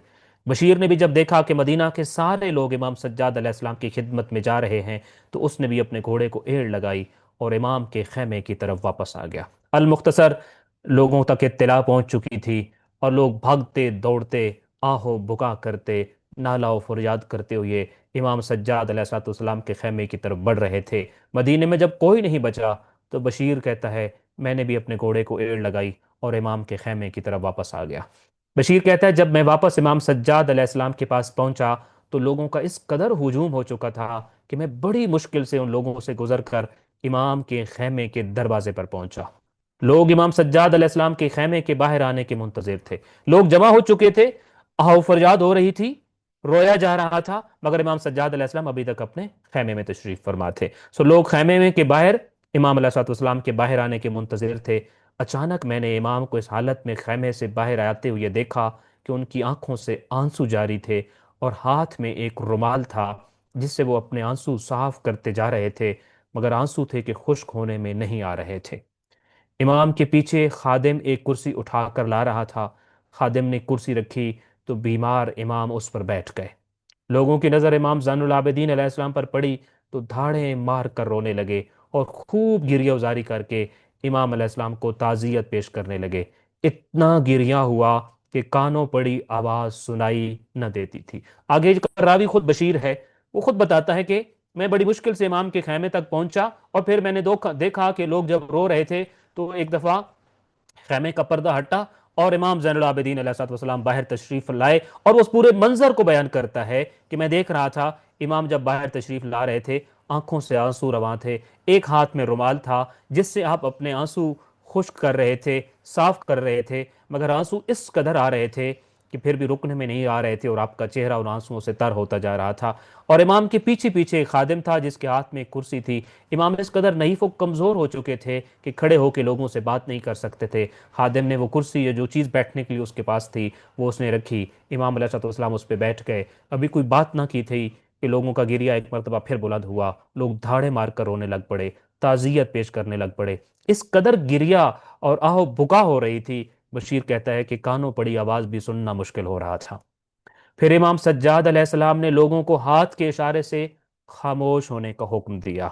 بشیر نے بھی جب دیکھا کہ مدینہ کے سارے لوگ امام سجاد علیہ السلام کی خدمت میں جا رہے ہیں تو اس نے بھی اپنے گھوڑے کو ایڑ لگائی اور امام کے خیمے کی طرف واپس آ گیا۔ المختصر، لوگوں تک اطلاع پہنچ چکی تھی اور لوگ بھاگتے دوڑتے، آہو بکا کرتے، نالہ و فریاد کرتے ہوئے امام سجاد علیہ السلام کے خیمے کی طرف بڑھ رہے تھے۔ مدینے میں جب کوئی نہیں بچا تو بشیر کہتا ہے، میں نے بھی اپنے گھوڑے کو ایڑ لگائی اور امام کے خیمے کی طرف واپس آ گیا۔ بشیر کہتا ہے، جب میں واپس امام سجاد علیہ السلام کے پاس پہنچا تو لوگوں کا اس قدر ہجوم ہو چکا تھا کہ میں بڑی مشکل سے ان لوگوں سے گزر کر امام کے خیمے کے دروازے پر پہنچا۔ لوگ امام سجاد علیہ السلام کے خیمے کے باہر آنے کے منتظر تھے، لوگ جمع ہو چکے تھے، آہو فریاد ہو رہی تھی، رویا جا رہا تھا، مگر امام سجاد علیہ السلام ابھی تک اپنے خیمے میں تشریف فرما تھے۔ لوگ خیمے میں کے باہر امام علیہ السلام کے باہر آنے کے منتظر تھے۔ اچانک میں نے امام کو اس حالت میں خیمے سے باہر آتے ہوئے دیکھا کہ ان کی آنکھوں سے آنسو جاری تھے اور ہاتھ میں ایک رومال تھا جس سے وہ اپنے آنسو صاف کرتے جا رہے تھے، مگر آنسو تھے کہ خشک ہونے میں نہیں آ رہے تھے۔ امام کے پیچھے خادم ایک کرسی اٹھا کر لا رہا تھا، خادم نے کرسی رکھی تو بیمار امام اس پر بیٹھ گئے۔ لوگوں کی نظر امام زین العابدین علیہ السلام پر پڑی تو دھاڑیں مار کر رونے لگے اور خوب گریہ وزاری کر کے امام علیہ السلام کو تعزیت پیش کرنے لگے۔ اتنا گریہ ہوا کہ کانوں پڑی آواز سنائی نہ دیتی تھی۔ آگے کا راوی خود بشیر ہے، وہ خود بتاتا ہے کہ میں بڑی مشکل سے امام کے خیمے تک پہنچا اور پھر میں نے دیکھا کہ لوگ جب رو رہے تھے تو ایک دفعہ خیمے کا پردہ ہٹا اور امام زین العابدین علیہ السلام باہر تشریف لائے، اور وہ اس پورے منظر کو بیان کرتا ہے کہ میں دیکھ رہا تھا امام جب باہر تشریف لا رہے تھے، آنکھوں سے آنسو رواں تھے، ایک ہاتھ میں رومال تھا جس سے آپ اپنے آنسو خشک کر رہے تھے، صاف کر رہے تھے، مگر آنسو اس قدر آ رہے تھے کہ پھر بھی رکنے میں نہیں آ رہے تھے اور آپ کا چہرہ ان آنسوؤں سے تر ہوتا جا رہا تھا۔ اور امام کے پیچھے پیچھے ایک خادم تھا جس کے ہاتھ میں ایک کرسی تھی۔ امام اس قدر نحیف و کمزور ہو چکے تھے کہ کھڑے ہو کے لوگوں سے بات نہیں کر سکتے تھے۔ خادم نے وہ کرسی یا جو چیز بیٹھنے کے لیے اس کے پاس تھی وہ اس نے رکھی، امام علیہ السلام اس پہ بیٹھ گئے۔ ابھی کوئی بات نہ کی تھی کہ لوگوں کا گریہ ایک مرتبہ پھر بلند ہوا، لوگ دھاڑے مار کر رونے لگ پڑے، تعزیت پیش کرنے لگ پڑے۔ اس قدر گریہ اور آہو بکا ہو رہی تھی، بشیر کہتا ہے کہ کانوں پڑی آواز بھی سننا مشکل ہو رہا تھا۔ پھر امام سجاد علیہ السلام نے لوگوں کو ہاتھ کے اشارے سے خاموش ہونے کا حکم دیا۔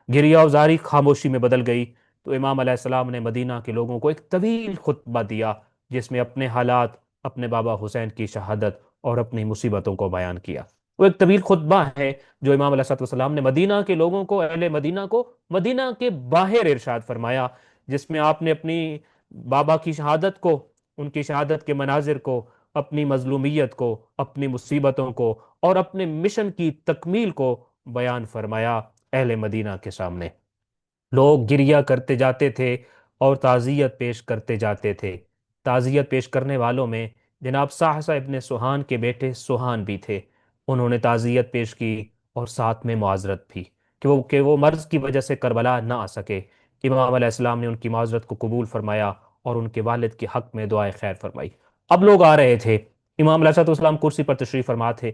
گریہ وزاری خاموشی میں بدل گئی تو امام علیہ السلام نے مدینہ کے لوگوں کو ایک طویل خطبہ دیا جس میں اپنے حالات، اپنے بابا حسین کی شہادت اور اپنی مصیبتوں کو بیان کیا۔ وہ ایک طویل خطبہ ہے جو امام علیہ السلام نے مدینہ کے لوگوں کو، اہل مدینہ کو مدینہ کے باہر ارشاد فرمایا، جس میں آپ نے اپنی بابا کی شہادت کو، ان کی شہادت کے مناظر کو، اپنی مظلومیت کو، اپنی مصیبتوں کو اور اپنے مشن کی تکمیل کو بیان فرمایا اہل مدینہ کے سامنے۔ لوگ گریہ کرتے جاتے تھے اور تعزیت پیش کرتے جاتے تھے۔ تعزیت پیش کرنے والوں میں جناب سہسا ابن سوہان کے بیٹے سوہان بھی تھے، انہوں نے تعزیت پیش کی اور ساتھ میں معذرت بھی کہ وہ مرض کی وجہ سے کربلا نہ آ سکے۔ امام علیہ السلام نے ان کی معذرت کو قبول فرمایا اور ان کے والد کے حق میں دعائے خیر فرمائی۔ اب لوگ آ رہے تھے، امام علیہ السلام کرسی پر تشریف فرما تھے،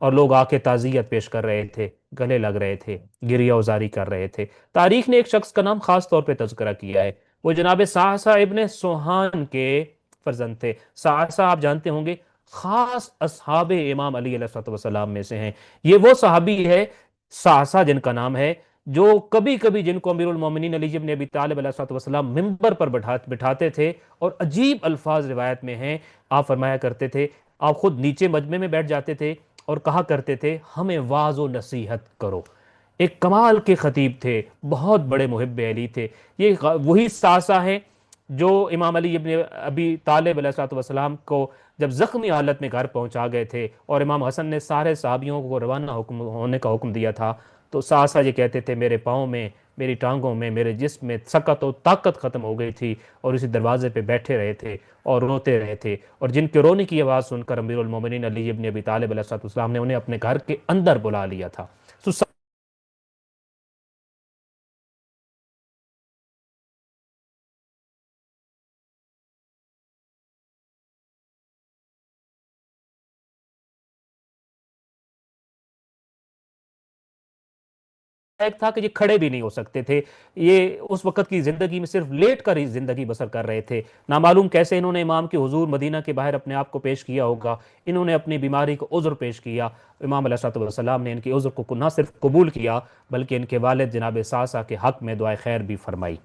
اور لوگ آ کے تعزیت پیش کر رہے تھے، گلے لگ رہے تھے، گریہ وزاری کر رہے تھے۔ تاریخ نے ایک شخص کا نام خاص طور پہ تذکرہ کیا ہے، وہ جناب سہسا ابن سوہان کے فرزند تھے۔ سہسا آپ جانتے ہوں گے خاص اصحاب امام علی علیہ السلام میں سے ہیں۔ یہ وہ صحابی ہے، سہسا جن کا نام ہے، جو کبھی کبھی جن کو امیر المومنین علی ابن ابی طالب علیہ السلام ممبر پر بٹھاتے تھے، اور عجیب الفاظ روایت میں ہیں، آپ فرمایا کرتے تھے، آپ خود نیچے مجمع میں بیٹھ جاتے تھے اور کہا کرتے تھے ہمیں واعظ و نصیحت کرو۔ ایک کمال کے خطیب تھے، بہت بڑے محب علی تھے۔ یہ وہی ساسا ہیں جو امام علی ابن ابی طالب علیہ السلام کو جب زخمی حالت میں گھر پہنچا گئے تھے اور امام حسن نے سارے صحابیوں کو روانہ ہونے کا حکم دیا تھا، تو ساسا یہ کہتے تھے میرے پاؤں میں، میری ٹانگوں میں، میرے جسم میں سکت و طاقت ختم ہو گئی تھی، اور اسی دروازے پہ بیٹھے رہے تھے اور روتے رہے تھے، اور جن کے رونے کی آواز سن کر امیر المومنین علی ابن ابی طالب علیہ السلام نے انہیں اپنے گھر کے اندر بلا لیا تھا۔ تو ایک تھا کہ یہ کھڑے بھی نہیں ہو سکتے تھے، یہ اس وقت کی زندگی میں صرف لیٹ کر ہی زندگی بسر کر رہے تھے۔ نامعلوم کیسے انہوں نے امام کے حضور مدینہ کے باہر اپنے آپ کو پیش کیا ہوگا، انہوں نے اپنی بیماری کو عذر پیش کیا، امام علیہ السلام نے ان کے عذر کو نہ صرف قبول کیا بلکہ ان کے والد جناب ساسا کے حق میں دعائے خیر بھی فرمائی۔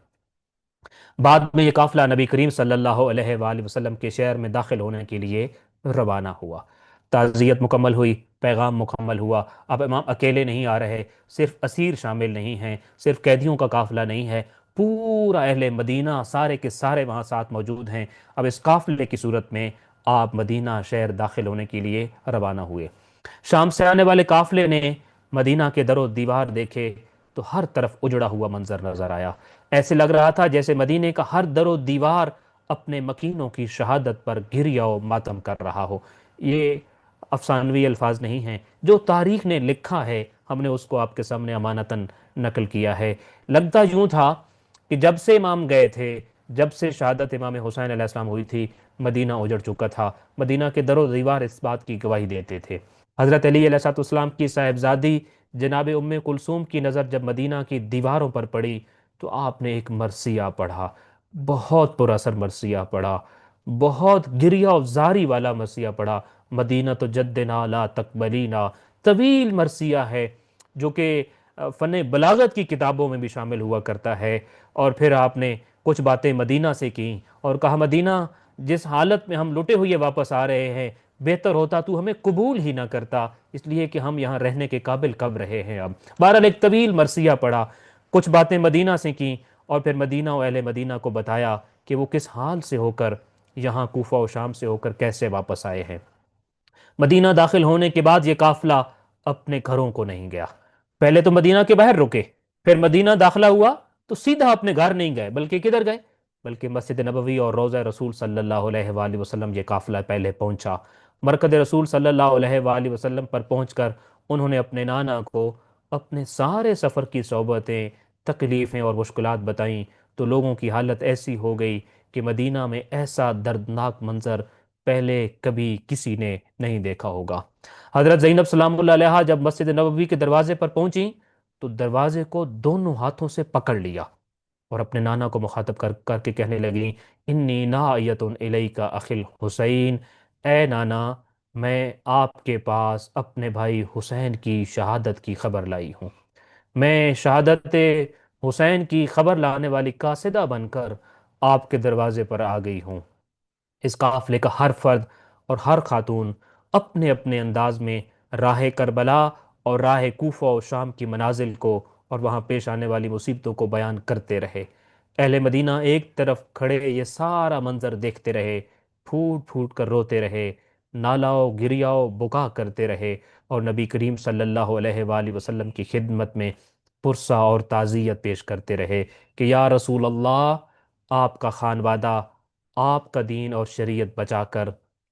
بعد میں یہ قافلہ نبی کریم صلی اللہ علیہ وآلہ وسلم کے شہر میں داخل ہونے کے لیے روانہ ہوا۔ تعزیت مکمل ہوئی، پیغام مکمل ہوا۔ اب امام اکیلے نہیں آ رہے، صرف اسیر شامل نہیں ہیں، صرف قیدیوں کا قافلہ نہیں ہے، پورا اہل مدینہ سارے کے سارے وہاں ساتھ موجود ہیں۔ اب اس قافلے کی صورت میں آپ مدینہ شہر داخل ہونے کے لیے روانہ ہوئے۔ شام سے آنے والے قافلے نے مدینہ کے در و دیوار دیکھے تو ہر طرف اجڑا ہوا منظر نظر آیا۔ ایسے لگ رہا تھا جیسے مدینے کا ہر در و دیوار اپنے مکینوں کی شہادت پر گریہ و ماتم کر رہا ہو۔ یہ افسانوی الفاظ نہیں ہیں، جو تاریخ نے لکھا ہے ہم نے اس کو آپ کے سامنے امانتاً نقل کیا ہے۔ لگتا یوں تھا کہ جب سے امام گئے تھے، جب سے شہادت امام حسین علیہ السلام ہوئی تھی، مدینہ اجڑ چکا تھا۔ مدینہ کے در و دیوار اس بات کی گواہی دیتے تھے۔ حضرت علی علیہ السلام کی صاحبزادی جناب ام کلثوم کی نظر جب مدینہ کی دیواروں پر پڑی تو آپ نے ایک مرثیہ پڑھا، بہت پر اثر مرثیہ پڑھا، بہت گریہ و زاری والا مرثیہ پڑھا۔ مدینہ تو جدنا لا تقبلینا، طویل مرثیہ ہے جو کہ فن بلاغت کی کتابوں میں بھی شامل ہوا کرتا ہے۔ اور پھر آپ نے کچھ باتیں مدینہ سے کی اور کہا مدینہ، جس حالت میں ہم لٹے ہوئے واپس آ رہے ہیں، بہتر ہوتا تو ہمیں قبول ہی نہ کرتا، اس لیے کہ ہم یہاں رہنے کے قابل کب رہے ہیں اب۔ بہرحال ایک طویل مرثیہ پڑھا، کچھ باتیں مدینہ سے کیں، اور پھر مدینہ و اہل مدینہ کو بتایا کہ وہ کس حال سے ہو کر یہاں کوفہ و شام سے ہو کر کیسے واپس آئے ہیں۔ مدینہ داخل ہونے کے بعد یہ قافلہ اپنے گھروں کو نہیں گیا، پہلے تو مدینہ کے باہر رکے، پھر مدینہ داخلہ ہوا تو سیدھا اپنے گھر نہیں گئے، بلکہ کدھر گئے؟ بلکہ مسجد نبوی اور روضہ رسول صلی اللہ علیہ وآلہ وسلم یہ قافلہ پہلے پہنچا۔ مرکز رسول صلی اللہ علیہ وآلہ وسلم پر پہنچ کر انہوں نے اپنے نانا کو اپنے سارے سفر کی صحبتیں، تکلیفیں اور مشکلات بتائیں، تو لوگوں کی حالت ایسی ہو گئی کہ مدینہ میں ایسا دردناک منظر پہلے کبھی کسی نے نہیں دیکھا ہوگا۔ حضرت زینب سلام اللہ علیہا جب مسجد نبوی کے دروازے پر پہنچیں تو دروازے کو دونوں ہاتھوں سے پکڑ لیا اور اپنے نانا کو مخاطب کر کر کے کہنے لگیں انی نائیت الیک اخی الحسین، اے نانا، میں آپ کے پاس اپنے بھائی حسین کی شہادت کی خبر لائی ہوں، میں شہادت حسین کی خبر لانے والی قاصدہ بن کر آپ کے دروازے پر آ گئی ہوں۔ اس قافلے کا ہر فرد اور ہر خاتون اپنے اپنے انداز میں راہ کربلا اور راہ کوفہ و شام کی منازل کو اور وہاں پیش آنے والی مصیبتوں کو بیان کرتے رہے۔ اہل مدینہ ایک طرف کھڑے یہ سارا منظر دیکھتے رہے، پھوٹ پھوٹ کر روتے رہے، نالاؤ گریاؤ بکا کرتے رہے، اور نبی کریم صلی اللہ علیہ وآلہ وسلم کی خدمت میں پرسہ اور تعزیت پیش کرتے رہے کہ یا رسول اللہ، آپ کا خانوادہ، آپ کا دین اور شریعت بچا کر